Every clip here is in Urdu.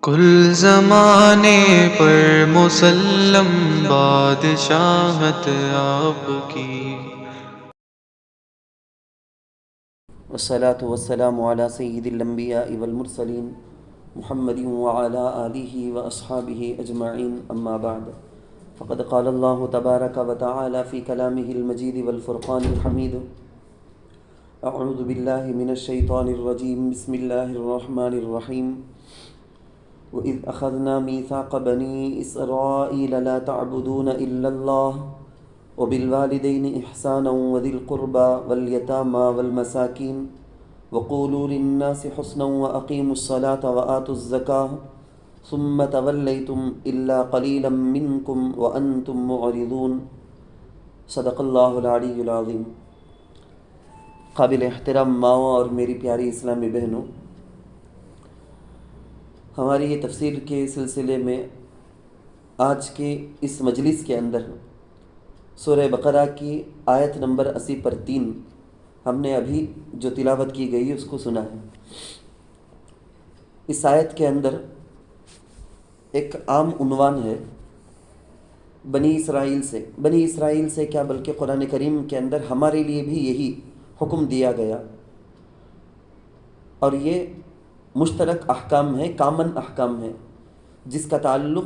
کل زمانے پر مسلم بادشاہت آپ کی۔ والصلاة والسلام على سید الانبیاء والمرسلین محمد وعلى آلہ واصحابہ اجمعین، اما بعد فقد قال اللہ تبارک وتعالی فی کلامہ المجید والفرقان الحمید: اعوذ باللہ من الشیطان الرجیم، بسم اللہ الرحمن الرحیم۔ وَإِذْ أَخَذْنَا مِيثَاقَ بَنِي إِسْرَائِيلَ لَا تَعْبُدُونَ إِلَّا اللَّهَ وَبِالْوَالِدَيْنِ إِحْسَانًا وَذِي الْقُرْبَى وَالْيَتَامَى وَالْمَسَاكِينِ وَقُولُوا لِلنَّاسِ حُسْنًا وَأَقِيمُوا الصَّلَاةَ وَآتُوا الزَّكَاةَ ثُمَّ تَوَلَّيْتُمْ إِلَّا قَلِيلًا مِّنكُمْ وَأَنْتُمْ مُعْرِضُونَ۔ صدق اللہ العلی العظیم۔ قابل احترام ماؤں اور میری پیاری اسلامی بہنوں، ہماری یہ تفسیر کے سلسلے میں آج کے اس مجلس کے اندر سورہ بقرہ کی آیت نمبر 80 پر 3 ہم نے ابھی جو تلاوت کی گئی اس کو سنا ہے۔ اس آیت کے اندر ایک عام عنوان ہے بنی اسرائیل سے کیا بلکہ قرآن کریم کے اندر ہمارے لیے بھی یہی حکم دیا گیا، اور یہ مشترک احکام ہیں، کامن احکام ہیں، جس کا تعلق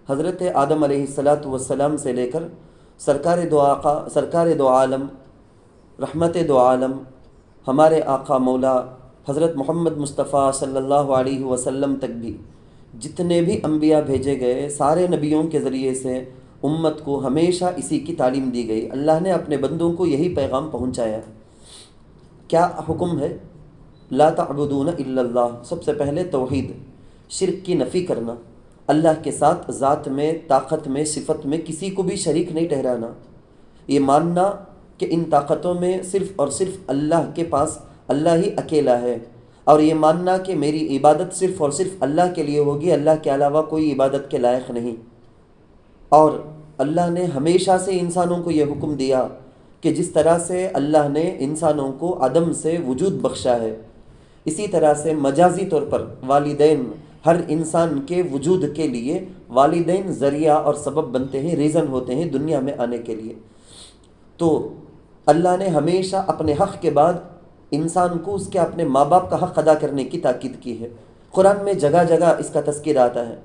حضرت آدم علیہ السلام سے لے کر سرکار دو عالم، رحمت دو عالم، ہمارے آقا مولا حضرت محمد مصطفیٰ صلی اللہ علیہ وسلم تک بھی جتنے بھی انبیاء بھیجے گئے، سارے نبیوں کے ذریعے سے امت کو ہمیشہ اسی کی تعلیم دی گئی۔ اللہ نے اپنے بندوں کو یہی پیغام پہنچایا۔ کیا حکم ہے؟ لا تعبدون الا اللہ۔ سب سے پہلے توحید، شرک کی نفی کرنا، اللہ کے ساتھ ذات میں، طاقت میں، صفت میں کسی کو بھی شریک نہیں ٹھہرانا، یہ ماننا کہ ان طاقتوں میں صرف اور صرف اللہ کے پاس اللہ ہی اکیلا ہے، اور یہ ماننا کہ میری عبادت صرف اور صرف اللہ کے لیے ہوگی، اللہ کے علاوہ کوئی عبادت کے لائق نہیں۔ اور اللہ نے ہمیشہ سے انسانوں کو یہ حکم دیا کہ جس طرح سے اللہ نے انسانوں کو عدم سے وجود بخشا ہے، اسی طرح سے مجازی طور پر والدین، ہر انسان کے وجود کے لیے والدین ذریعہ اور سبب بنتے ہیں، ریزن ہوتے ہیں دنیا میں آنے کے لیے۔ تو اللہ نے ہمیشہ اپنے حق کے بعد انسان کو اس کے اپنے ماں باپ کا حق ادا کرنے کی تاکید کی ہے۔ قرآن میں جگہ جگہ اس کا تذکر آتا ہے۔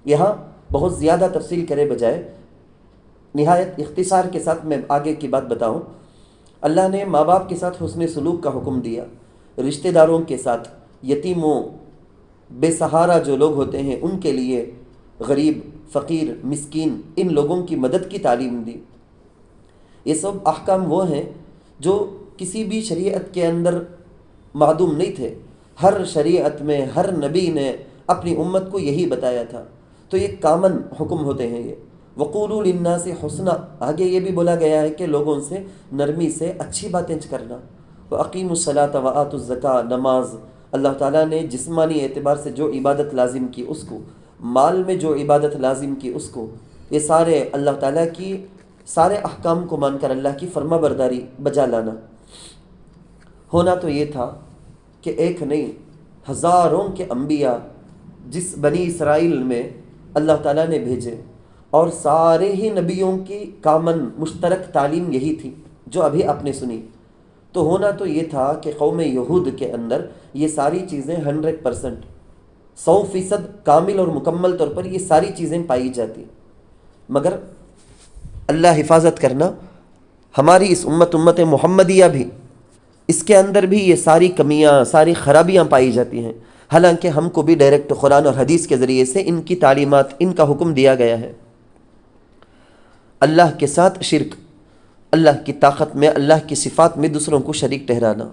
یہاں بہت زیادہ تفصیل کرے بجائے نہایت اختصار کے ساتھ میں آگے کی بات بتاؤں۔ اللہ نے ماں باپ کے ساتھ حسن سلوک کا حکم دیا، رشتہ داروں کے ساتھ، یتیموں، بے سہارا جو لوگ ہوتے ہیں ان کے لیے، غریب، فقیر، مسکین، ان لوگوں کی مدد کی تعلیم دی۔ یہ سب احکام وہ ہیں جو کسی بھی شریعت کے اندر معدوم نہیں تھے، ہر شریعت میں ہر نبی نے اپنی امت کو یہی بتایا تھا۔ تو یہ کامن حکم ہوتے ہیں یہ۔ وَقُولُوا لِلنَّاسِ حُسْنًا، آگے یہ بھی بولا گیا ہے کہ لوگوں سے نرمی سے اچھی باتیں کرنا۔ وَأَقِيمُوا الصَّلَاةَ وَآتُوا الزَّكَاةَ، نماز، اللہ تعالیٰ نے جسمانی اعتبار سے جو عبادت لازم کی اس کو، مال میں جو عبادت لازم کی اس کو، یہ سارے اللہ تعالیٰ کی سارے احکام کو مان کر اللہ کی فرما برداری بجا لانا۔ ہونا تو یہ تھا کہ ایک نہیں، ہزاروں کے انبیاء جس بنی اسرائیل میں اللہ تعالیٰ نے بھیجے، اور سارے ہی نبیوں کی کامن مشترک تعلیم یہی تھی جو ابھی آپ نے سنی۔ تو ہونا تو یہ تھا کہ قوم یہود کے اندر یہ ساری چیزیں 100%، 100% کامل اور مکمل طور پر یہ ساری چیزیں پائی جاتی، مگر اللہ حفاظت کرنا، ہماری اس امت محمدیہ بھی، اس کے اندر بھی یہ ساری کمیاں، ساری خرابیاں پائی جاتی ہیں، حالانکہ ہم کو بھی ڈائریکٹ قرآن اور حدیث کے ذریعے سے ان کی تعلیمات، ان کا حکم دیا گیا ہے۔ اللہ کے ساتھ شرک، اللہ کی طاقت میں، اللہ کی صفات میں دوسروں کو شریک ٹھہرانا،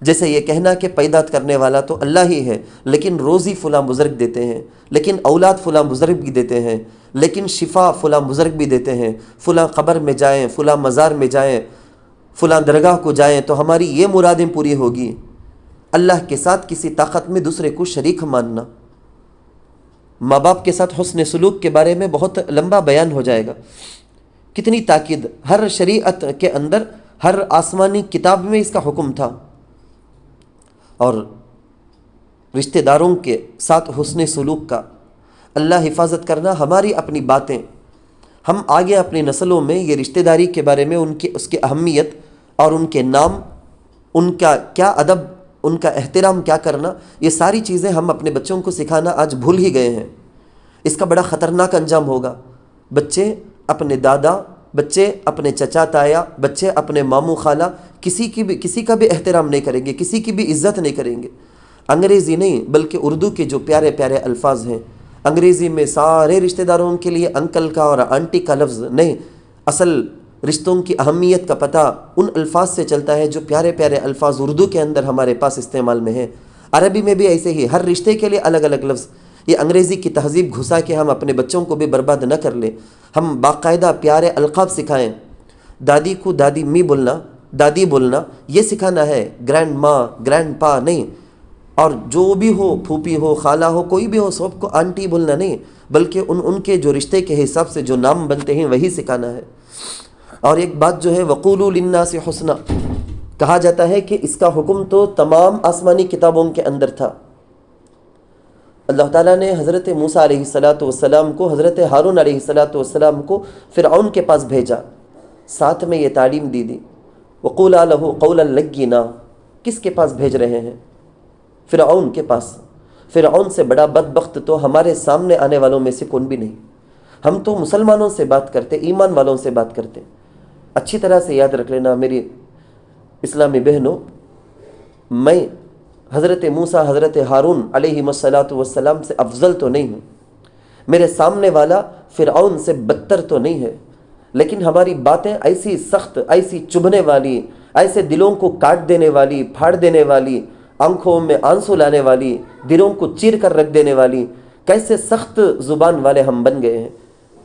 جیسے یہ کہنا کہ پیدا کرنے والا تو اللہ ہی ہے، لیکن روزی فلاں بزرگ دیتے ہیں، لیکن اولاد فلاں بزرگ بھی دیتے ہیں، لیکن شفا فلاں بزرگ بھی دیتے ہیں، فلاں قبر میں جائیں، فلاں مزار میں جائیں، فلاں درگاہ کو جائیں تو ہماری یہ مرادیں پوری ہوگی۔ اللہ کے ساتھ کسی طاقت میں دوسرے کو شریک ماننا۔ ماں باپ کے ساتھ حسن سلوک کے بارے میں بہت لمبا بیان ہو جائے گا، کتنی تاکید، ہر شریعت کے اندر، ہر آسمانی کتاب میں اس کا حکم تھا۔ اور رشتہ داروں کے ساتھ حسن سلوک کا، اللہ حفاظت کرنا، ہماری اپنی باتیں، ہم آگے اپنی نسلوں میں یہ رشتہ داری کے بارے میں اس کی اہمیت اور ان کے نام، ان کا کیا ادب، ان کا احترام کیا کرنا، یہ ساری چیزیں ہم اپنے بچوں کو سکھانا آج بھول ہی گئے ہیں۔ اس کا بڑا خطرناک انجام ہوگا۔ بچے اپنے دادا، بچے اپنے چچا تایا، بچے اپنے ماموں خالہ، کسی کا بھی احترام نہیں کریں گے، کسی کی بھی عزت نہیں کریں گے۔ انگریزی نہیں بلکہ اردو کے جو پیارے پیارے الفاظ ہیں، انگریزی میں سارے رشتہ داروں کے لیے انکل کا اور آنٹی کا لفظ نہیں، اصل رشتوں کی اہمیت کا پتہ ان الفاظ سے چلتا ہے جو پیارے پیارے الفاظ اردو کے اندر ہمارے پاس استعمال میں ہیں۔ عربی میں بھی ایسے ہی ہر رشتے کے لیے الگ الگ لفظ۔ یہ انگریزی کی تہذیب گھسا کے ہم اپنے بچوں کو بھی برباد نہ کر لیں، ہم باقاعدہ پیارے القاب سکھائیں۔ دادی کو دادی می بولنا، دادی بولنا، یہ سکھانا ہے، گرینڈ ماں، گرینڈ پا نہیں، اور جو بھی ہو، پھوپھی ہو، خالہ ہو، کوئی بھی ہو، سب کو آنٹی بولنا نہیں، بلکہ ان کے جو رشتے کے حساب سے جو نام بنتے ہیں وہی سکھانا ہے۔ اور ایک بات جو ہے وقولوا للناس حسنا، کہا جاتا ہے کہ اس کا حکم تو تمام آسمانی کتابوں کے اندر تھا۔ اللہ تعالیٰ نے حضرت موسیٰ علیہ السلام کو، حضرت ہارون علیہ السلام کو فرعون کے پاس بھیجا، ساتھ میں یہ تعلیم دی وقولا لہ قولا لینا۔ کس کے پاس بھیج رہے ہیں؟ فرعون کے پاس۔ فرعون سے بڑا بدبخت تو ہمارے سامنے آنے والوں میں سے کون بھی نہیں۔ ہم تو مسلمانوں سے بات کرتے، ایمان والوں سے بات کرتے۔ اچھی طرح سے یاد رکھ لینا میری اسلامی بہنوں، میں حضرت موسیٰ، حضرت ہارون علیہ السلام سے افضل تو نہیں ہوں، میرے سامنے والا فرعون سے بدتر تو نہیں ہے، لیکن ہماری باتیں ایسی سخت، ایسی چبھنے والی، ایسے دلوں کو کاٹ دینے والی، پھاڑ دینے والی، آنکھوں میں آنسو لانے والی، دلوں کو چیر کر رکھ دینے والی، کیسے سخت زبان والے ہم بن گئے ہیں۔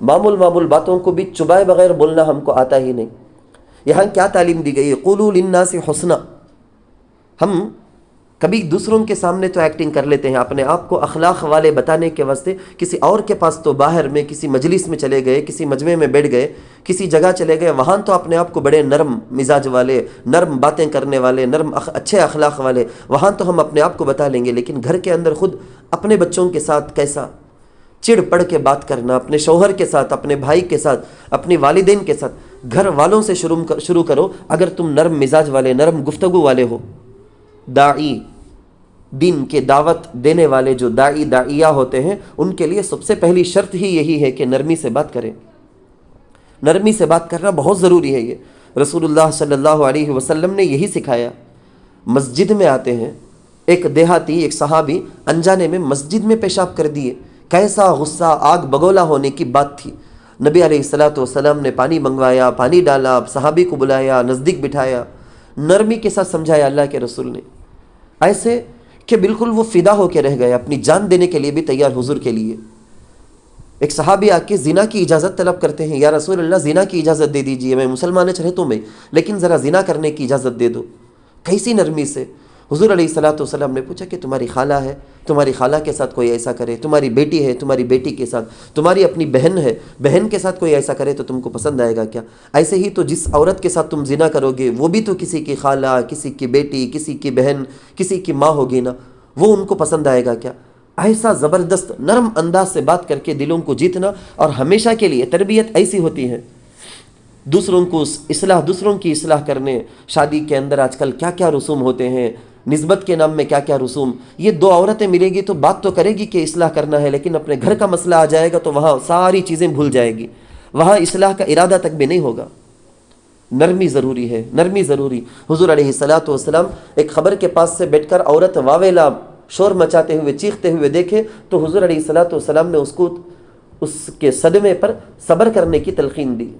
معمول باتوں کو بھی چبائے بغیر بولنا ہم کو آتا ہی نہیں۔ یہاں کیا تعلیم دی گئی؟ قولوا للناس حسنا۔ ہم کبھی دوسروں کے سامنے تو ایکٹنگ کر لیتے ہیں، اپنے آپ کو اخلاق والے بتانے کے واسطے کسی اور کے پاس تو باہر میں کسی مجلس میں چلے گئے، کسی مجمع میں بیٹھ گئے، کسی جگہ چلے گئے، وہاں تو اپنے آپ کو بڑے نرم مزاج والے، نرم باتیں کرنے والے، اچھے اخلاق والے، وہاں تو ہم اپنے آپ کو بتا لیں گے، لیکن گھر کے اندر خود اپنے بچوں کے ساتھ کیسا چڑ پڑ کے بات کرنا، اپنے شوہر کے ساتھ، اپنے بھائی کے ساتھ، اپنی والدین کے ساتھ، گھر والوں سے شروع کرو۔ اگر تم نرم مزاج والے، نرم گفتگو والے ہو، داعی، دین کے دعوت دینے والے جو داعیہ ہوتے ہیں، ان کے لیے سب سے پہلی شرط ہی یہی ہے کہ نرمی سے بات کریں۔ نرمی سے بات کرنا بہت ضروری ہے۔ یہ رسول اللہ صلی اللہ علیہ وسلم نے یہی سکھایا۔ مسجد میں آتے ہیں، ایک دیہاتی، ایک صحابی انجانے میں مسجد میں پیشاب کر دیے، کیسا غصہ، آگ بگولا ہونے کی بات تھی۔ نبی علیہ السلام نے پانی منگوایا، پانی ڈالا، صحابی کو بلایا، نزدیک بٹھایا، نرمی کے ساتھ سمجھایا اللہ کے رسول نے، ایسے کہ بالکل وہ فدا ہو کے رہ گئے، اپنی جان دینے کے لیے بھی تیار حضور کے لیے۔ ایک صحابی آ کے زنا کی اجازت طلب کرتے ہیں، یا رسول اللہ زنا کی اجازت دے دیجئے، میں مسلمان رہتا میں، لیکن ذرا زنا کرنے کی اجازت دے دو۔ کیسی نرمی سے حضور علیہ السلام نے پوچھا کہ تمہاری خالہ ہے، تمہاری خالہ کے ساتھ کوئی ایسا کرے، تمہاری بیٹی ہے، تمہاری بیٹی کے ساتھ، تمہاری اپنی بہن ہے، بہن کے ساتھ کوئی ایسا کرے تو تم کو پسند آئے گا کیا؟ ایسے ہی تو جس عورت کے ساتھ تم زنا کرو گے وہ بھی تو کسی کی خالہ، کسی کی بیٹی، کسی کی بہن، کسی کی ماں ہوگی نا، وہ ان کو پسند آئے گا کیا؟ ایسا زبردست نرم انداز سے بات کر کے دلوں کو جیتنا، اور ہمیشہ کے لیے تربیت ایسی ہوتی ہے، دوسروں کی اصلاح کرنے۔ شادی کے اندر آج کل کیا کیا رسوم ہوتے ہیں، نسبت کے نام میں کیا کیا رسوم۔ یہ دو عورتیں ملے گی تو بات تو کرے گی کہ اصلاح کرنا ہے، لیکن اپنے گھر کا مسئلہ آ جائے گا تو وہاں ساری چیزیں بھول جائے گی، وہاں اصلاح کا ارادہ تک بھی نہیں ہوگا۔ نرمی ضروری ہے، نرمی ضروری۔ حضور علیہ السلام ایک خبر کے پاس سے بیٹھ کر عورت واویلا شور مچاتے ہوئے، چیختے ہوئے دیکھے تو حضور علیہ السلام نے اس کے صدمے پر صبر کرنے کی تلقین دی۔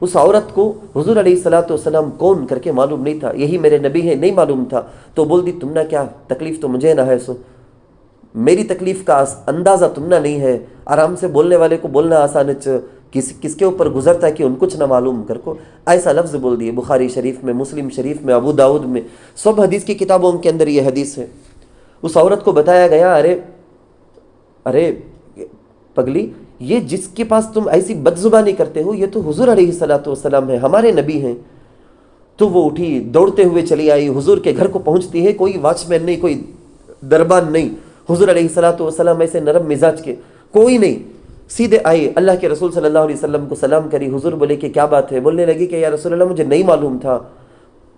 اس عورت کو حضور علیہ السلام کون کر کے معلوم نہیں تھا، یہی میرے نبی ہے نہیں معلوم تھا، تو بول دی تم نہ کیا تکلیف تو مجھے نہ ہے، سو میری تکلیف کا اندازہ تم نہ نہیں ہے۔ آرام سے بولنے والے کو بولنا آسان ہے، کس کے اوپر گزرتا ہے کہ ان کچھ نہ معلوم کر کو، ایسا لفظ بول دیے۔ بخاری شریف میں، مسلم شریف میں، ابو داؤد میں، سب حدیث کی کتابوں کے اندر یہ حدیث ہے۔ اس عورت کو بتایا گیا، ارے پگلی، یہ جس کے پاس تم ایسی بدزبانی کرتے ہو یہ تو حضور علیہ السلام ہے، ہمارے نبی ہیں۔ تو وہ اٹھی، دوڑتے ہوئے چلی آئی، حضور کے گھر کو پہنچتی ہے، کوئی واچ مین نہیں، کوئی دربان نہیں. حضور علیہ الصلوۃ والسلام ایسے نرم مزاج کے کوئی نہیں. سیدھے آئے, اللہ کے رسول صلی اللہ علیہ وسلم کو سلام کری. حضور بولے کہ کیا بات ہے؟ بولنے لگی کہ یا رسول اللہ مجھے نہیں معلوم تھا,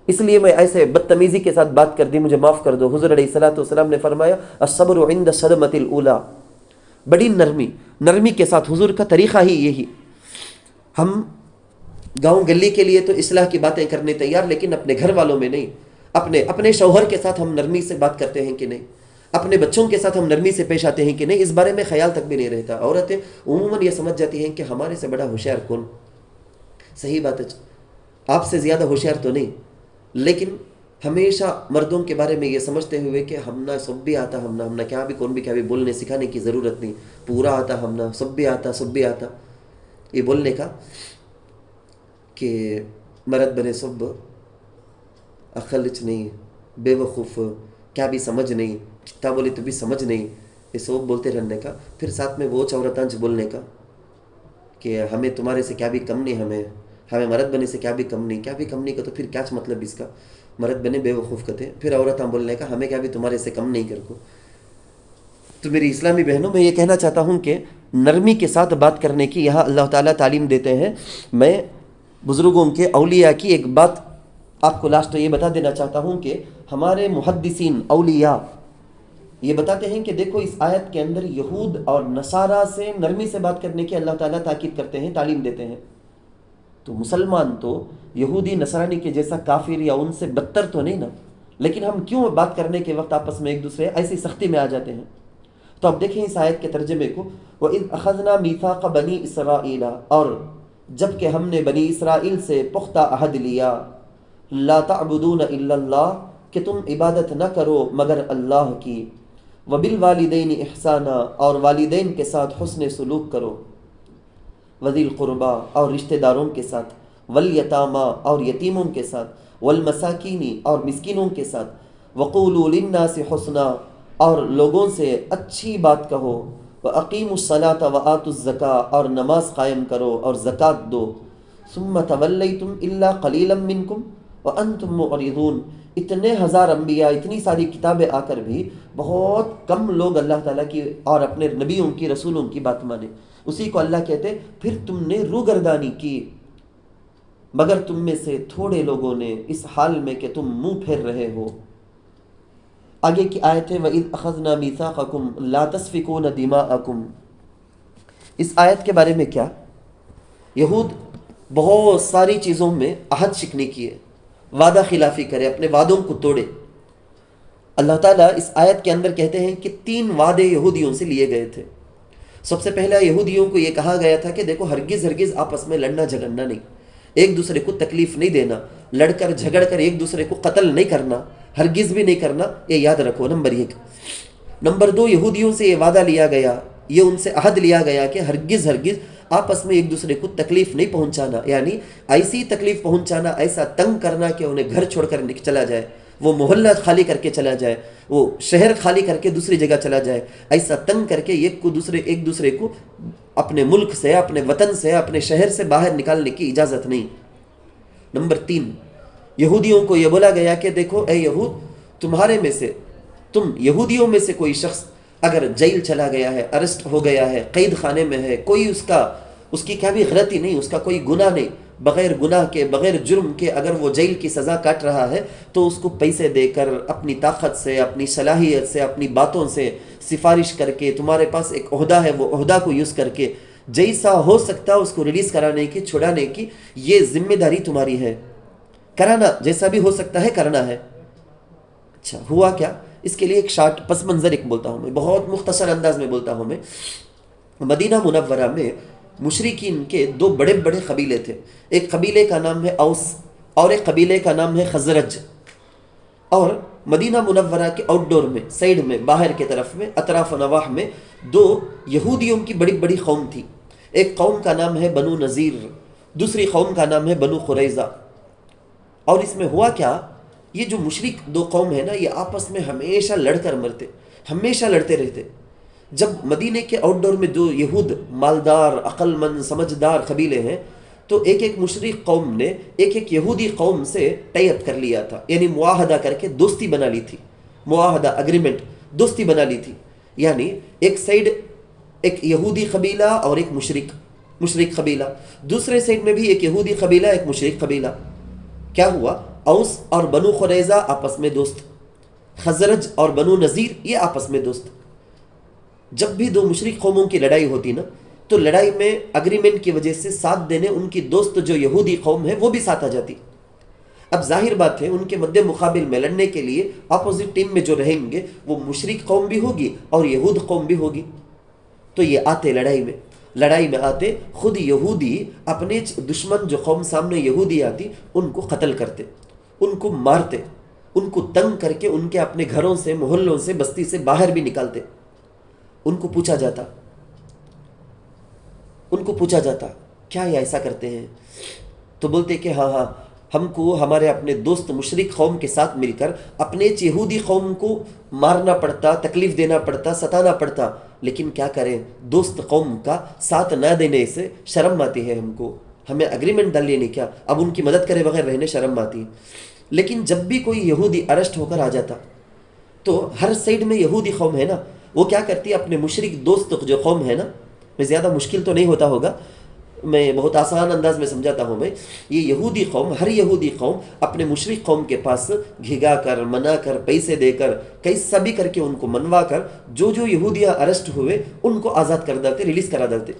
اس لیے میں ایسے بدتمیزی کے ساتھ بات کر دی, مجھے معاف کر دو. حضور علیہ الصلوۃ والسلام نے فرمایا الصبر عند الصدمۃ الاولی, بڑی نرمی کے ساتھ. حضور کا طریقہ ہی یہی. ہم گاؤں گلی کے لیے تو اصلاح کی باتیں کرنے تیار, لیکن اپنے گھر والوں میں نہیں. اپنے شوہر کے ساتھ ہم نرمی سے بات کرتے ہیں کہ نہیں؟ اپنے بچوں کے ساتھ ہم نرمی سے پیش آتے ہیں کہ نہیں؟ اس بارے میں خیال تک بھی نہیں رہتا. عورتیں عموماً یہ سمجھ جاتی ہیں کہ ہمارے سے بڑا ہوشیار کون. صحیح بات ہے, آپ سے زیادہ ہوشیار تو نہیں, لیکن ہمیشہ مردوں کے بارے میں یہ سمجھتے ہوئے کہ ہم نہ سب بھی آتا, ہم نہ کیا بھی کون بھی کیا بھی, بولنے سکھانے کی ضرورت نہیں, پورا آتا, ہم نہ سب بھی آتا. یہ بولنے کا کہ مرد بنے سب عقلچ نہیں, بے وقوف, کیا بھی سمجھ نہیں, کتا بولے تو بھی سمجھ نہیں, یہ سب بولتے رہنے کا. پھر ساتھ میں وہ عورتانچ بولنے کا کہ ہمیں تمہارے سے کیا بھی کم نہیں, ہمیں مرد بنے سے کیا بھی کم نہیں کا تو پھر کیا مطلب اس کا؟ مرد بنے بے وقوف کہتے. پھر عورتاں بولنے کا ہمیں کیا بھی تمہارے سے کم نہیں کر کو. تو میری اسلامی بہنوں, میں یہ کہنا چاہتا ہوں کہ نرمی کے ساتھ بات کرنے کی یہاں اللہ تعالیٰ تعلیم دیتے ہیں. میں بزرگوں کے اولیاء کی ایک بات آپ کو لاسٹ یہ بتا دینا چاہتا ہوں کہ ہمارے محدثین اولیاء یہ بتاتے ہیں کہ دیکھو اس آیت کے اندر یہود اور نصارہ سے نرمی سے بات کرنے کی اللہ تعالیٰ تاکید کرتے ہیں, تعلیم دیتے ہیں. تو مسلمان تو یہودی نصرانی کے جیسا کافر یا ان سے بدتر تو نہیں نا, لیکن ہم کیوں بات کرنے کے وقت آپس میں ایک دوسرے ایسی سختی میں آ جاتے ہیں؟ تو اب دیکھیں اس آیت کے ترجمے کو. وَإِذْ أَخَذْنَا مِيثَاقَ بَنِي إِسْرَائِيلَ, اور جب کہ ہم نے بنی اسرائیل سے پختہ عہد لیا, لا تعبدون الا اللہ, کہ تم عبادت نہ کرو مگر اللہ کی, وبالوالدین احسانا, اور والدین کے ساتھ حسن سلوک کرو, وذی القربا, اور رشتہ داروں کے ساتھ, والیتاما, اور یتیموں کے ساتھ, والمساکین, اور مسکینوں کے ساتھ, وقولوا للناس حسنا, اور لوگوں سے اچھی بات کہو, وَأَقِيمُوا الصَّلَاةَ وَآتُوا الزَّكَاةَ, اور نماز قائم کرو اور زکوٰۃ دو, ثُمَّ تَوَلَّيْتُمْ إِلَّا قَلِيلًا مِّنْكُمْ وَأَنْتُمْ مُعْرِضُونَ. اتنے ہزار انبیاء, اتنی ساری کتابیں آ کر بھی بہت کم لوگ اللہ تعالیٰ کی اور اپنے نبیوں کی, رسولوں کی بات مانے. اسی کو اللہ کہتے پھر تم نے روگردانی کی, مگر تم میں سے تھوڑے لوگوں نے, اس حال میں کہ تم منہ پھیر رہے ہو. آگے کی آیت ہے وَإِذْ أَخَذْنَا مِيثَاقَكُمْ لَا تَسْفِكُونَ دِمَاءَكُمْ. اس آیت کے بارے میں کیا؟ یہود بہت ساری چیزوں میں عہد شکنی کیے, وعدہ خلافی کرے, اپنے وعدوں کو توڑے. اللہ تعالیٰ اس آیت کے اندر کہتے ہیں کہ 3 وعدے یہودیوں سے لیے گئے تھے. سب سے پہلا یہودیوں کو یہ کہا گیا تھا کہ دیکھو ہرگز آپس میں لڑنا جھگڑنا نہیں, ایک دوسرے کو تکلیف نہیں دینا, لڑ کر جھگڑ کر ایک دوسرے کو قتل نہیں کرنا, ہرگز بھی نہیں کرنا, یہ یاد رکھو. نمبر 1. نمبر 2, یہودیوں سے یہ وعدہ لیا گیا, یہ ان سے عہد لیا گیا کہ ہرگز آپس میں ایک دوسرے کو تکلیف نہیں پہنچانا, یعنی ایسی تکلیف پہنچانا, ایسا تنگ کرنا کہ انہیں گھر چھوڑ کر چلا جائے, وہ محلہ خالی کر کے چلا جائے, وہ شہر خالی کر کے دوسری جگہ چلا جائے, ایسا تنگ کر کے ایک دوسرے کو اپنے ملک سے, اپنے وطن سے, اپنے شہر سے باہر نکالنے کی اجازت نہیں. نمبر 3, یہودیوں کو یہ بولا گیا کہ دیکھو اے یہود, تمہارے میں سے, تم یہودیوں میں سے کوئی شخص اگر جیل چلا گیا ہے, ارسٹ ہو گیا ہے, قید خانے میں ہے, کوئی اس کی کیا بھی غلطی نہیں, اس کا کوئی گناہ نہیں, بغیر گناہ کے, بغیر جرم کے اگر وہ جیل کی سزا کاٹ رہا ہے, تو اس کو پیسے دے کر, اپنی طاقت سے, اپنی صلاحیت سے, اپنی باتوں سے سفارش کر کے, تمہارے پاس ایک عہدہ ہے, وہ عہدہ کو یوز کر کے جیسا ہو سکتا اس کو ریلیز کرانے کی, چھڑانے کی, یہ ذمہ داری تمہاری ہے. کرانا جیسا بھی ہو سکتا ہے کرنا ہے. اچھا ہوا کیا؟ اس کے لیے ایک شارٹ پس منظر ایک بولتا ہوں میں, بہت مختصر انداز میں بولتا ہوں میں. مدینہ منورہ میں مشرکین کے 2 بڑے بڑے قبیلے تھے. ایک قبیلے کا نام ہے اوس اور ایک قبیلے کا نام ہے خزرج. اور مدینہ منورہ کے آؤٹ ڈور میں, سائڈ میں, باہر کے طرف میں, اطراف و نواح میں 2 یہودیوں کی بڑی بڑی قوم تھی. ایک قوم کا نام ہے بنو نذیر, دوسری قوم کا نام ہے بنو قریظہ. اور اس میں ہوا کیا, یہ جو مشرک 2 قوم ہے نا, یہ آپس میں ہمیشہ لڑ کر مرتے, ہمیشہ لڑتے رہتے. جب مدینے کے آؤٹ ڈور میں جو یہود مالدار, عقل مند, سمجھدار قبیلے ہیں, تو ایک مشرک قوم نے ایک یہودی قوم سے ٹائی اپ کر لیا تھا, یعنی معاہدہ کر کے دوستی بنا لی تھی, معاہدہ, اگریمنٹ. دوستی بنا لی تھی. یعنی ایک سائڈ ایک یہودی قبیلہ اور ایک مشرک قبیلہ، دوسرے سائڈ میں بھی ایک یہودی قبیلہ ایک مشرک قبیلہ. کیا ہوا؟ اوس اور بنو قریظہ آپس میں دوست، خزرج اور بنو نذیر یہ آپس میں دوست. جب بھی دو مشرک قوموں کی لڑائی ہوتی نا تو لڑائی میں اگریمنٹ کی وجہ سے ساتھ دینے ان کی دوست جو یہودی قوم ہے وہ بھی ساتھ آ جاتی. اب ظاہر بات ہے ان کے مد مقابل میں لڑنے کے لیے اپوزٹ ٹیم میں جو رہیں گے وہ مشرک قوم بھی ہوگی اور یہود قوم بھی ہوگی. تو یہ آتے لڑائی میں آتے خود یہودی اپنے دشمن جو قوم سامنے یہودی آتی ان کو قتل کرتے، ان کو مارتے، ان کو تنگ کر کے ان کے اپنے گھروں سے، محلوں سے، بستی سے باہر بھی نکالتے. ان کو پوچھا جاتا کیا یہ ایسا کرتے ہیں؟ تو بولتے کہ ہاں ہم کو ہمارے اپنے دوست مشرک قوم کے ساتھ مل کر اپنے یہودی قوم کو مارنا پڑتا، تکلیف دینا پڑتا، ستانا پڑتا، لیکن کیا کریں، دوست قوم کا ساتھ نہ دینے سے شرم آتی ہے ہم کو. ہمیں اگریمنٹ ڈال لینے کیا، اب ان کی مدد کرے بغیر رہنے شرم آتی ہے. لیکن جب بھی کوئی یہودی ارسٹ ہو کر آ جاتا تو ہر سائڈ میں یہودی قوم ہے نا، وہ کیا کرتی ہے اپنے مشرک دوست جو قوم ہے نا، میں زیادہ مشکل تو نہیں ہوتا ہوگا، میں بہت آسان انداز میں سمجھاتا ہوں. یہ یہودی قوم، ہر یہودی قوم اپنے مشرک قوم کے پاس گھگا کر، منا کر، پیسے دے کر، کیسا بھی کر کے ان کو منوا کر جو یہودیاں ارسٹ ہوئے ان کو آزاد کر دیتے، ریلیز کرا دیتے.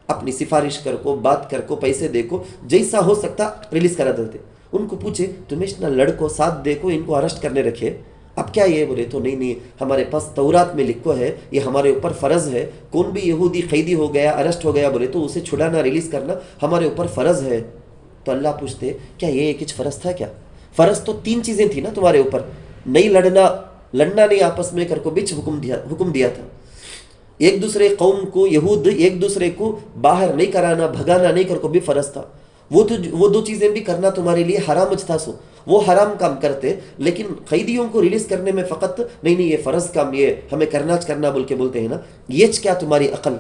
اپنی سفارش کر کو، بات کر کو، پیسے دے کو، جیسا ہو سکتا ریلیز کرا دیتے. ان کو پوچھے تمہیں اتنا لڑکو ساتھ دے کو ان کو ارسٹ کرنے رکھے، اب کیا یہ؟ بولے تو نہیں، ہمارے پاس تورات میں لکھو ہے، یہ ہمارے اوپر فرض ہے، کون بھی یہودی قیدی ہو گیا، ارسٹ ہو گیا بولے تو اسے چھڑانا، ریلیز کرنا ہمارے اوپر فرض ہے. تو اللہ پوچھتے کیا یہ کچھ فرض تھا کیا؟ فرض تو 3 چیزیں تھی نا تمہارے اوپر، نہیں لڑنا نہیں آپس میں کر کو بچ حکم دیا تھا. ایک دوسرے قوم کو، یہود ایک دوسرے کو باہر نہیں کرانا، بھگانا نہیں کر کو بھی فرض تھا. وہ 2 چیزیں بھی کرنا تمہارے لیے حرام تھا. سو وہ حرام کام کرتے، لیکن قیدیوں کو ریلیز کرنے میں فقط نہیں یہ فرض کام، یہ ہمیں کرنا بول کے بولتے ہیں نا. یہ کیا تمہاری عقل؟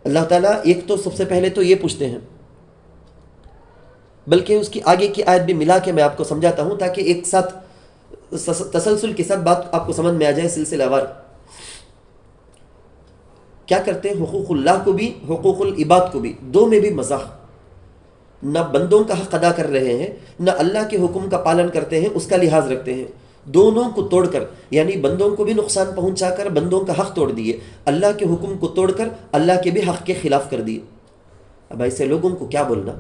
اللہ تعالیٰ ایک تو سب سے پہلے تو یہ پوچھتے ہیں، بلکہ اس کی آگے کی آیت بھی ملا کے میں آپ کو سمجھاتا ہوں تاکہ ایک ساتھ تسلسل کے ساتھ بات آپ کو سمجھ میں آ جائے سلسلہ وار. کیا کرتے ہیں؟ حقوق اللہ کو بھی، حقوق العباد کو بھی، 2 میں بھی مزاح. نہ بندوں کا حق ادا کر رہے ہیں، نہ اللہ کے حکم کا پالن کرتے ہیں، اس کا لحاظ رکھتے ہیں. دونوں کو توڑ کر، یعنی بندوں کو بھی نقصان پہنچا کر بندوں کا حق توڑ دیے، اللہ کے حکم کو توڑ کر اللہ کے بھی حق کے خلاف کر دیے. اب ایسے لوگوں کو کیا بولنا؟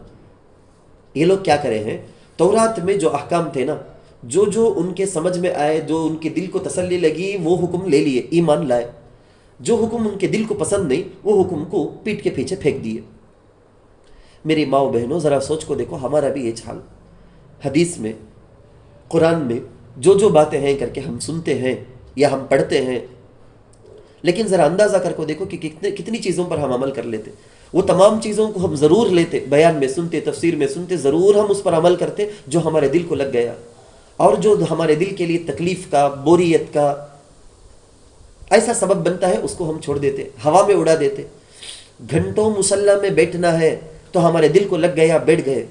یہ لوگ کیا کرے ہیں؟ تورات میں جو احکام تھے نا، جو ان کے سمجھ میں آئے، جو ان کے دل کو تسلی لگی، وہ حکم لے لیے، ایمان لائے. جو حکم ان کے دل کو پسند نہیں، وہ حکم کو پیٹ کے پیچھے پھینک دیے. میری ماں و بہنوں، ذرا سوچ کو دیکھو، ہمارا بھی یہ حال. حدیث میں، قرآن میں جو باتیں ہیں کر کے ہم سنتے ہیں یا ہم پڑھتے ہیں، لیکن ذرا اندازہ کر کو دیکھو کہ کتنی چیزوں پر ہم عمل کر لیتے. وہ تمام چیزوں کو ہم ضرور لیتے، بیان میں سنتے، تفسیر میں سنتے، ضرور ہم اس پر عمل کرتے جو ہمارے دل کو لگ گیا، اور جو ہمارے دل کے لیے تکلیف کا، بوریت کا ایسا سبب بنتا ہے اس کو ہم چھوڑ دیتے، ہوا میں اڑا دیتے. گھنٹوں مصلی میں بیٹھنا ہے تو ہمارے دل کو لگ گیا، بیٹھ گئے.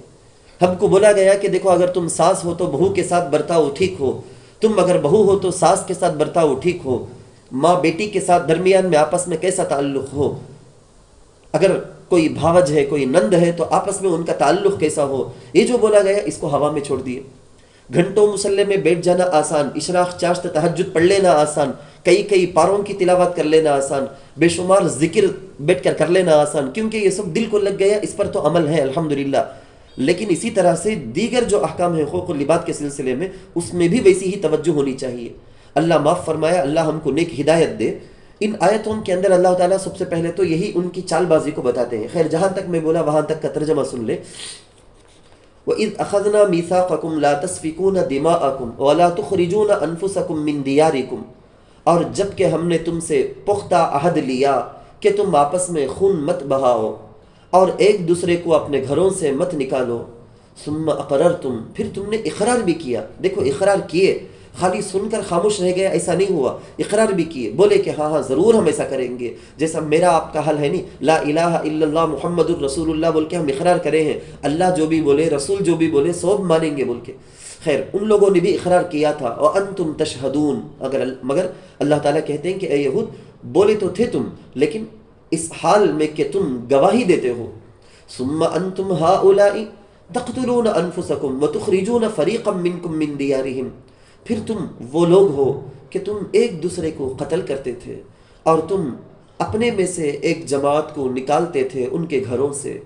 ہم کو بولا گیا کہ دیکھو اگر تم ساس ہو تو بہو کے ساتھ برتاؤ ٹھیک ہو، تم اگر بہو ہو تو ساس کے ساتھ برتاؤ ٹھیک ہو، ماں بیٹی کے ساتھ درمیان میں آپس میں کیسا تعلق ہو، اگر کوئی بھاوج ہے، کوئی نند ہے تو آپس میں ان کا تعلق کیسا ہو. یہ جو بولا گیا اس کو ہوا میں چھوڑ دیے. گھنٹوں مصلی میں بیٹھ جانا آسان، اشراق، چاشت، تہجد پڑھ لینا آسان، کئی پاروں کی تلاوت کر لینا آسان، بے شمار ذکر بیٹھ کر لینا آسان، کیونکہ یہ سب دل کو لگ گیا، اس پر تو عمل ہے الحمدللہ. لیکن اسی طرح سے دیگر جو احکام ہیں حقوق العباد کے سلسلے میں، اس میں بھی ویسی ہی توجہ ہونی چاہیے. اللہ معاف فرمایا، اللہ ہم کو نیک ہدایت دے. ان آیتوں کے اندر اللہ تعالیٰ سب سے پہلے تو یہی ان کی چال بازی کو بتاتے ہیں. خیر، جہاں تک میں بولا وہاں تک کا ترجمہ سن لے. وَإِذْ أَخَذْنَا مِيثَاقَكُمْ لَا تَسْفِكُونَ دِمَاءَكُمْ وَلَا تُخْرِجُونَ أَنفُسَكُمْ مِنْ دِيَارِكُمْ، اور جب کہ ہم نے تم سے پختہ عہد لیا کہ تم آپس میں خون مت بہاؤ اور ایک دوسرے کو اپنے گھروں سے مت نکالو. ثم اقررتم، پھر تم نے اقرار بھی کیا. دیکھو، اقرار کیے، خالی سن کر خاموش رہ گیا ایسا نہیں ہوا، اقرار بھی کیے، بولے کہ ہاں ضرور ہم ایسا کریں گے. جیسا میرا آپ کا حل ہے نہیں، لا الہ الا اللہ محمد الرسول اللہ بول کے ہم اقرار کرے ہیں، اللہ جو بھی بولے، رسول جو بھی بولے سب مانیں گے بول کے. خیر ان لوگوں نے بھی اقرار کیا تھا وانتم تشہدون، مگر اللہ تعالیٰ کہتے ہیں کہ اے یہود بولے تو تھے تم، لیکن اس حال میں کہ تم گواہی دیتے ہو. ثم انتم ہؤلاء تقتلون انفسکم وتخرجون فریقا منکم من دیارہم، پھر تم وہ لوگ ہو کہ تم ایک دوسرے کو قتل کرتے تھے اور تم اپنے میں سے ایک جماعت کو نکالتے تھے ان کے گھروں سے.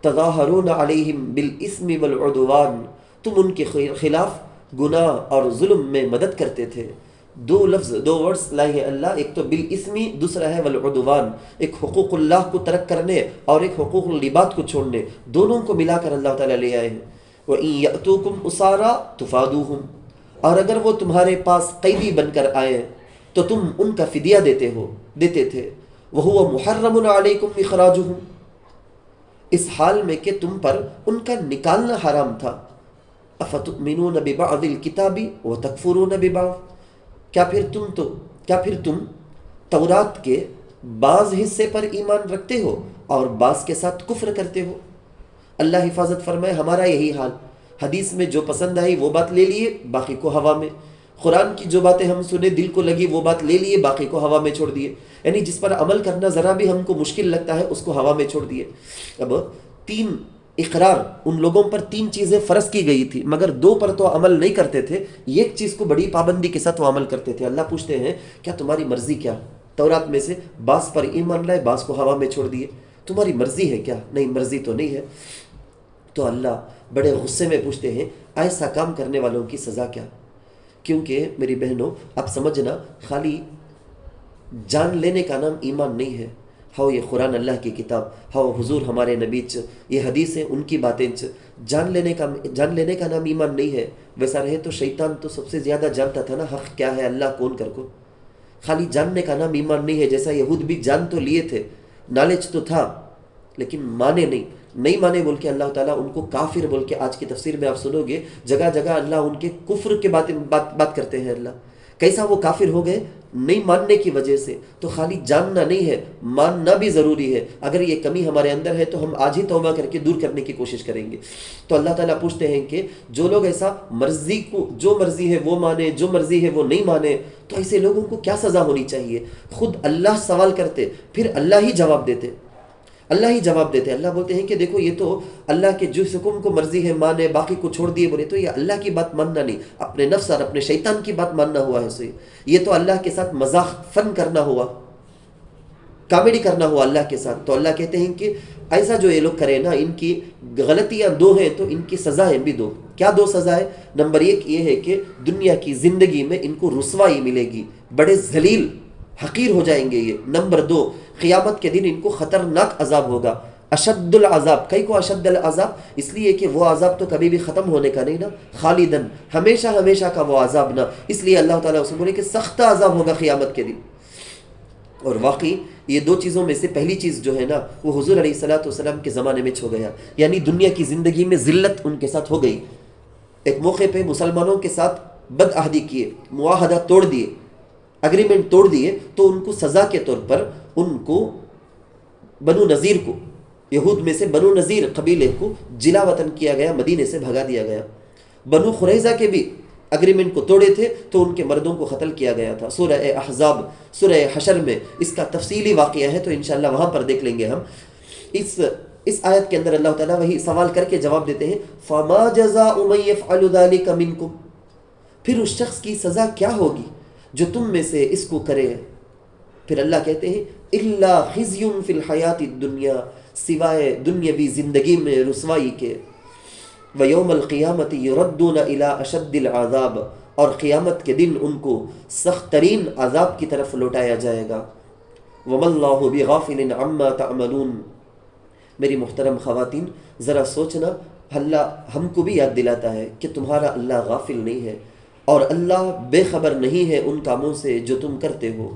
تظاہرون علیہم بالاسم والعدوان، تم ان کے خلاف گناہ اور ظلم میں مدد کرتے تھے. دو ورڈز لائے ہیں اللہ، ایک تو بالاسمی، دوسرا ہے والعدوان، ایک حقوق اللہ کو ترک کرنے اور ایک حقوق العباد کو چھوڑنے، دونوں کو ملا کر اللہ تعالیٰ لے آئے ہیں. وَإِن يَأْتُوكُمْ أُسَارَىٰ تُفَادُوهُمْ، اور اگر وہ تمہارے پاس قیدی بن کر آئے تو تم ان کا فدیہ دیتے تھے. وَهُوَ مُحَرَّمٌ عَلَيْكُمْ إِخْرَاجُهُمْ، اس حال میں کہ تم پر ان کا نکالنا حرام تھا. افتؤمنون ببعض الکتاب وتکفرون ببعض، کیا پھر تم تورات کے بعض حصے پر ایمان رکھتے ہو اور بعض کے ساتھ کفر کرتے ہو. اللہ حفاظت فرمائے ہمارا یہی حال. حدیث میں جو پسند آئی وہ بات لے لیے، باقی کو ہوا میں. قرآن کی جو باتیں ہم سنے دل کو لگی وہ بات لے لیے، باقی کو ہوا میں چھوڑ دیے. یعنی جس پر عمل کرنا ذرا بھی ہم کو مشکل لگتا ہے اس کو ہوا میں چھوڑ دیے. اب تین اقرار، ان لوگوں پر تین چیزیں فرض کی گئی تھی مگر دو پر تو عمل نہیں کرتے تھے، ایک چیز کو بڑی پابندی کے ساتھ وہ عمل کرتے تھے. اللہ پوچھتے ہیں کیا تمہاری مرضی کیا؟ تورات میں سے بعض پر ایمان لائے، بعض کو ہوا میں چھوڑ دیے. تمہاری مرضی ہے کیا؟ نہیں، مرضی تو نہیں ہے. تو اللہ بڑے غصے میں پوچھتے ہیں ایسا کام کرنے والوں کی سزا کیا؟ کیونکہ میری بہنوں آپ سمجھنا، خالی جان لینے کا نام ایمان نہیں ہے. ہاؤ یہ قرآن اللہ کی کتاب، ہاؤ حضور ہمارے نبی یہ حدیث ہیں ان کی باتیں جان لینے کا نام ایمان نہیں ہے. ویسا رہے تو شیطان تو سب سے زیادہ جانتا تھا نا حق کیا ہے، اللہ کون کر کو. خالی جاننے کا نام ایمان نہیں ہے. جیسا یہود بھی جان تو لیے تھے، نالج تو تھا، لیکن نہیں مانے بول کے اللہ تعالیٰ ان کو کافر بول کے، آج کی تفسیر میں آپ سنو گے جگہ جگہ اللہ ان کے کفر کے بات کرتے ہیں. اللہ کیسا وہ کافر ہو گئے؟ نہیں ماننے کی وجہ سے. تو خالی جاننا نہیں ہے، ماننا بھی ضروری ہے. اگر یہ کمی ہمارے اندر ہے تو ہم آج ہی توبہ کر کے دور کرنے کی کوشش کریں گے. تو اللہ تعالیٰ پوچھتے ہیں کہ جو لوگ ایسا جو مرضی ہے وہ مانے، جو مرضی ہے وہ نہیں مانے، تو ایسے لوگوں کو کیا سزا ہونی چاہیے؟ خود اللہ سوال کرتے، پھر اللہ ہی جواب دیتے. اللہ بولتے ہیں کہ دیکھو یہ تو اللہ کے جس حکم کو مرضی ہے مانے، باقی کو چھوڑ دیے بولے، تو یہ اللہ کی بات ماننا نہیں، اپنے نفس اور اپنے شیطان کی بات ماننا ہوا ہے. اسے یہ تو اللہ کے ساتھ مذاق فن کرنا ہوا، کامیڈی کرنا ہوا اللہ کے ساتھ. تو اللہ کہتے ہیں کہ ایسا جو یہ لوگ کریں نا، ان کی غلطیاں دو ہیں تو ان کی سزائیں بھی دو. کیا دو سزائیں؟ نمبر ایک یہ ہے کہ دنیا کی زندگی میں ان کو رسوائی ملے گی، بڑے ذلیل حقیر ہو جائیں گے یہ. نمبر دو، قیامت کے دن ان کو خطرناک عذاب ہوگا، اشد العذاب. کئی کو اشد العذاب؟ اس لیے کہ وہ عذاب تو کبھی بھی ختم ہونے کا نہیں نا، خالدن، ہمیشہ کا وہ عذاب نہ. اس لیے اللہ تعالیٰ اسے بولے کہ سخت عذاب ہوگا قیامت کے دن. اور واقعی یہ دو چیزوں میں سے پہلی چیز جو ہے نا وہ حضور علیہ الصلوۃ والسلام کے زمانے میں چھو گیا. یعنی دنیا کی زندگی میں ذلت ان کے ساتھ ہو گئی. ایک موقع پہ مسلمانوں کے ساتھ بد عہدی کیے، معاہدہ توڑ دیے، اگریمنٹ توڑ دیے، تو ان کو سزا کے طور پر ان کو بنو نذیر کو، یہود میں سے بنو نذیر قبیلے کو جلا وطن کیا گیا، مدینے سے بھگا دیا گیا. بنو قریظہ کے بھی اگریمنٹ کو توڑے تھے تو ان کے مردوں کو قتل کیا گیا تھا. سورہ احزاب، سورہ حشر میں اس کا تفصیلی واقعہ ہے، تو انشاءاللہ وہاں پر دیکھ لیں گے ہم. اس آیت کے اندر اللہ تعالیٰ وہی سوال کر کے جواب دیتے ہیں فَمَا جَزَاءُ مَن يَفْعَلُ ذَلِكَ مِنكُمْ، پھر اس شخص کی سزا کیا ہوگی جو تم میں سے اس کو کرے. پھر اللہ کہتے ہیں اِلَّا خِزْيٌ فِي الْحَيَاةِ الدُّنْيَا، سوائے دنیاوی زندگی میں رسوائی کے. وَيَوْمَ الْقِيَامَةِ يُرَدُّونَ إِلَىٰ أَشَدِّ الْعَذَابِ، اور قیامت کے دن ان کو سخت ترین عذاب کی طرف لوٹایا جائے گا. وَمَا اللَّهُ بِغَافِلٍ عَمَّا تَعْمَلُونَ. میری محترم خواتین، ذرا سوچنا، اللہ ہم کو بھی یاد دلاتا ہے کہ تمہارا اللہ غافل نہیں ہے اور اللہ بے خبر نہیں ہے ان کاموں سے جو تم کرتے ہو.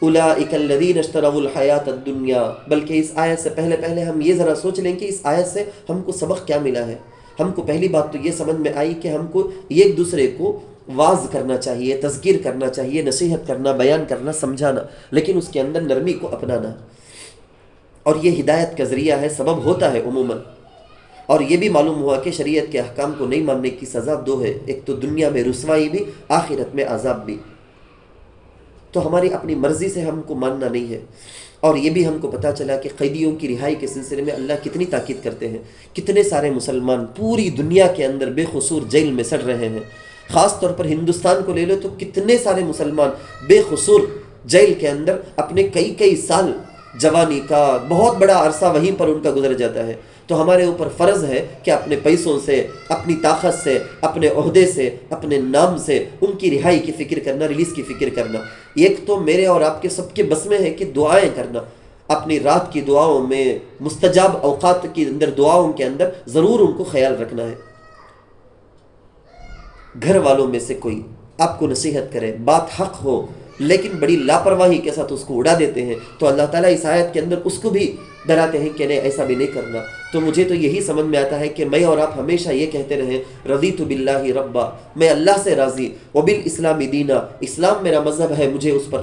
اولئک الذین اشتروا الحیات الدنیا. بلکہ اس آیت سے پہلے ہم یہ ذرا سوچ لیں کہ اس آیت سے ہم کو سبق کیا ملا ہے. ہم کو پہلی بات تو یہ سمجھ میں آئی کہ ہم کو ایک دوسرے کو واعظ کرنا چاہیے، تذکیر کرنا چاہیے، نصیحت کرنا، بیان کرنا، سمجھانا، لیکن اس کے اندر نرمی کو اپنانا. اور یہ ہدایت کا ذریعہ ہے، سبب ہوتا ہے عموماً. اور یہ بھی معلوم ہوا کہ شریعت کے احکام کو نہیں ماننے کی سزا دو ہے، ایک تو دنیا میں رسوائی بھی، آخرت میں عذاب بھی۔ تو ہماری اپنی مرضی سے ہم کو ماننا نہیں ہے۔ اور یہ بھی ہم کو پتہ چلا کہ قیدیوں کی رہائی کے سلسلے میں اللہ کتنی تاکید کرتے ہیں۔ کتنے سارے مسلمان پوری دنیا کے اندر بے قصور جیل میں سڑ رہے ہیں، خاص طور پر ہندوستان کو لے لو تو کتنے سارے مسلمان بے قصور جیل کے اندر اپنے کئی سال جوانی کا بہت بڑا عرصہ وہیں پر ان کا گزر جاتا ہے۔ تو ہمارے اوپر فرض ہے کہ اپنے پیسوں سے، اپنی طاقت سے، اپنے عہدے سے، اپنے نام سے ان کی رہائی کی فکر کرنا، ریلیز کی فکر کرنا۔ ایک تو میرے اور آپ کے سب کے بس میں ہے کہ دعائیں کرنا، اپنی رات کی دعاؤں میں، مستجاب اوقات کے اندر دعاؤں کے اندر ضرور ان کو خیال رکھنا ہے۔ گھر والوں میں سے کوئی آپ کو نصیحت کرے، بات حق ہو لیکن بڑی لاپرواہی کے ساتھ اس کو اڑا دیتے ہیں، تو اللہ تعالیٰ اس آیت کے اندر اس کو بھی ڈراتے ہیں کہ نہیں، ایسا بھی نہیں کرنا۔ تو مجھے تو یہی سمجھ میں آتا ہے کہ میں اور آپ ہمیشہ یہ کہتے رہیں، رضیت باللہ ربا، میں اللہ سے راضی، وبالاسلام دینا، اسلام میرا مذہب ہے، مجھے اس پر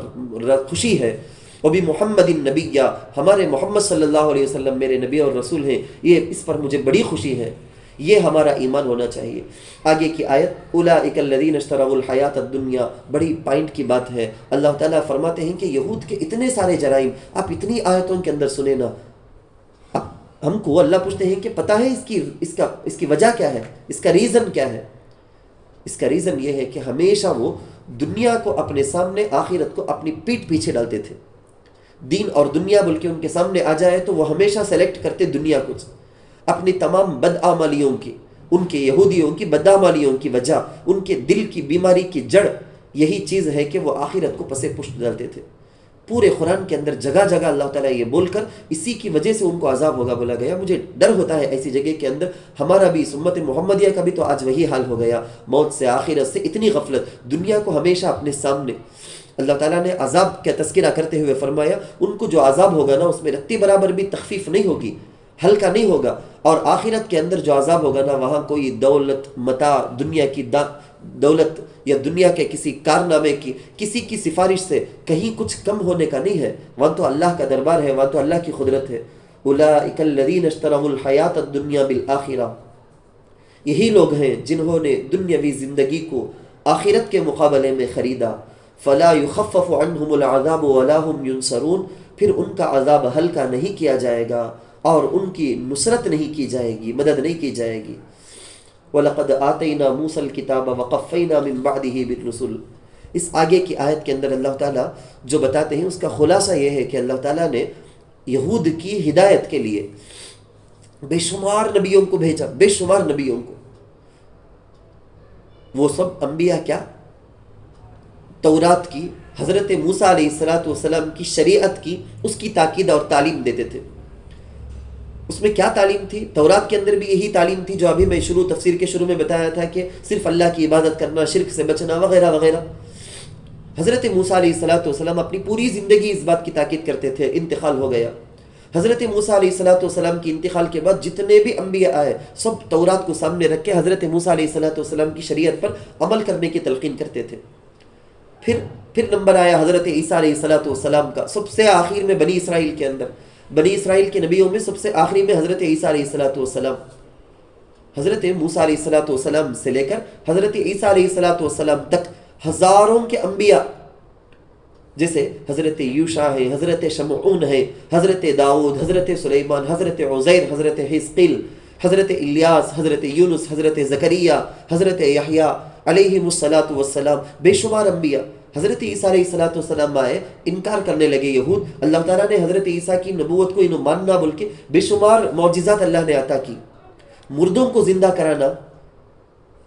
خوشی ہے، وبمحمد النبی، ہمارے محمد صلی اللہ علیہ وسلم میرے نبی اور رسول ہیں، یہ اس پر مجھے بڑی خوشی ہے۔ یہ ہمارا ایمان ہونا چاہیے۔ آگے کی آیت اولئک الذین اشتروا الحیات الدنیا، بڑی پوائنٹ کی بات ہے۔ اللہ تعالیٰ فرماتے ہیں کہ یہود کے اتنے سارے جرائم آپ اتنی آیتوں کے اندر سنیں نا، ہم کو اللہ پوچھتے ہیں کہ پتہ ہے اس کی وجہ کیا ہے، اس کا ریزن کیا ہے؟ اس کا ریزن یہ ہے کہ ہمیشہ وہ دنیا کو اپنے سامنے، آخرت کو اپنی پیٹھ پیچھے ڈالتے تھے۔ دین اور دنیا بلکہ ان کے سامنے آ جائے تو وہ ہمیشہ سلیکٹ کرتے دنیا کو۔ اپنی تمام بدعمالیوں کی، ان کے یہودیوں کی بدعمالیوں کی وجہ، ان کے دل کی بیماری کی جڑ یہی چیز ہے کہ وہ آخرت کو پس پشت ڈالتے تھے۔ پورے قرآن کے اندر جگہ جگہ اللہ تعالیٰ یہ بول کر اسی کی وجہ سے ان کو عذاب ہوگا بولا گیا۔ مجھے ڈر ہوتا ہے ایسی جگہ کے اندر، ہمارا بھی اس امت محمدیہ کا بھی تو آج وہی حال ہو گیا، موت سے، آخرت سے اتنی غفلت، دنیا کو ہمیشہ اپنے سامنے۔ اللہ تعالیٰ نے عذاب کا تذکرہ کرتے ہوئے فرمایا ان کو جو عذاب ہوگا نا اس میں رتی برابر بھی تخفیف نہیں ہوگی، ہلکا نہیں ہوگا۔ اور آخرت کے اندر جو عذاب ہوگا نا، وہاں کوئی دولت متاع، دنیا کی دولت یا دنیا کے کسی کارنامے کی، کسی کی سفارش سے کہیں کچھ کم ہونے کا نہیں ہے، وہاں تو اللہ کا دربار ہے، وہاں تو اللہ کی قدرت ہے۔ اولئک الذین اشتروا الحیات الدنیا بالآخرہ، یہی لوگ ہیں جنہوں نے دنیاوی زندگی کو آخرت کے مقابلے میں خریدا۔ فلا یخفف عنہم العذاب ولا هم ینصرون، پھر ان کا عذاب ہلکا نہیں کیا جائے گا اور ان کی نصرت نہیں کی جائے گی، مدد نہیں کی جائے گی۔ وَلَقَدْ آتَيْنَا مُوسَى الْكِتَابَ وَقَفَّيْنَا مِن بَعْدِهِ بِالرُّسُلِ، اس آگے کی آیت کے اندر اللہ تعالیٰ جو بتاتے ہیں اس کا خلاصہ یہ ہے کہ اللہ تعالیٰ نے یہود کی ہدایت کے لیے بے شمار نبیوں کو بھیجا، بے شمار نبیوں کو۔ وہ سب انبیاء کیا؟ تورات کی، حضرت موسیٰ علیہ السلام کی شریعت کی، اس کی تاکید اور تعلیم دیتے تھے۔ اس میں کیا تعلیم تھی؟ تورات کے اندر بھی یہی تعلیم تھی جو ابھی میں تفسیر کے شروع میں بتایا تھا کہ صرف اللہ کی عبادت کرنا، شرک سے بچنا وغیرہ وغیرہ۔ حضرت موسیٰ علیہ السلام اپنی پوری زندگی اس بات کی تاکید کرتے تھے۔ انتقال ہو گیا حضرت موسیٰ علیہ السلام کی انتقال کے بعد جتنے بھی انبیاء آئے سب تورات کو سامنے رکھ کے حضرت موسیٰ علیہ السلام کی شریعت پر عمل کرنے کی تلقین کرتے تھے۔ پھر نمبر آیا حضرت عیسیٰ علیہ السلام کا، سب سے آخر میں بنی اسرائیل کے اندر، بنی اسرائیل کے نبیوں میں سب سے آخری میں حضرت عیسیٰ علیہ السلام۔ حضرت موسیٰ علیہ السلام سے لے کر حضرت عیسیٰ علیہ السلام تک ہزاروں کے انبیاء، جیسے حضرت یوشع ہے، حضرت شمعون ہے، حضرت داؤد، حضرت سلیمان، حضرت عزیر، حضرت حزقیل، حضرت الیاس، حضرت یونس، حضرت زکریا، حضرت یحییٰ علیہم السلام، بے شمار انبیاء۔ حضرت عیسیٰ علیہ السلام آئے، انکار کرنے لگے یہود، اللہ تعالیٰ نے حضرت عیسیٰ کی نبوت کو انہوں ماننا بول کے بے شمار معجزات اللہ نے عطا کی، مردوں کو زندہ کرانا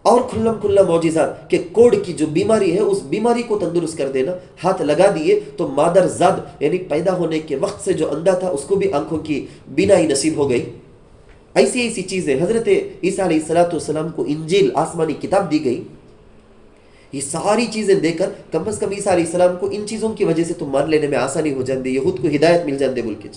اور کھلم کھلا معجزات کہ کوڑ کی جو بیماری ہے اس بیماری کو تندرست کر دینا، ہاتھ لگا دیے تو مادر زاد یعنی پیدا ہونے کے وقت سے جو اندھا تھا اس کو بھی آنکھوں کی بینائی نصیب ہو گئی۔ ایسی چیزیں حضرت عیسیٰ علیہ السلام کو انجیل آسمانی کتاب دی گئی۔ یہ ساری چیزیں دے کر کم از کم عیسیٰ علیہ السلام کو ان چیزوں کی وجہ سے تو مان لینے میں آسانی ہو جاندی، یہود کو ہدایت مل جاندے بول کے،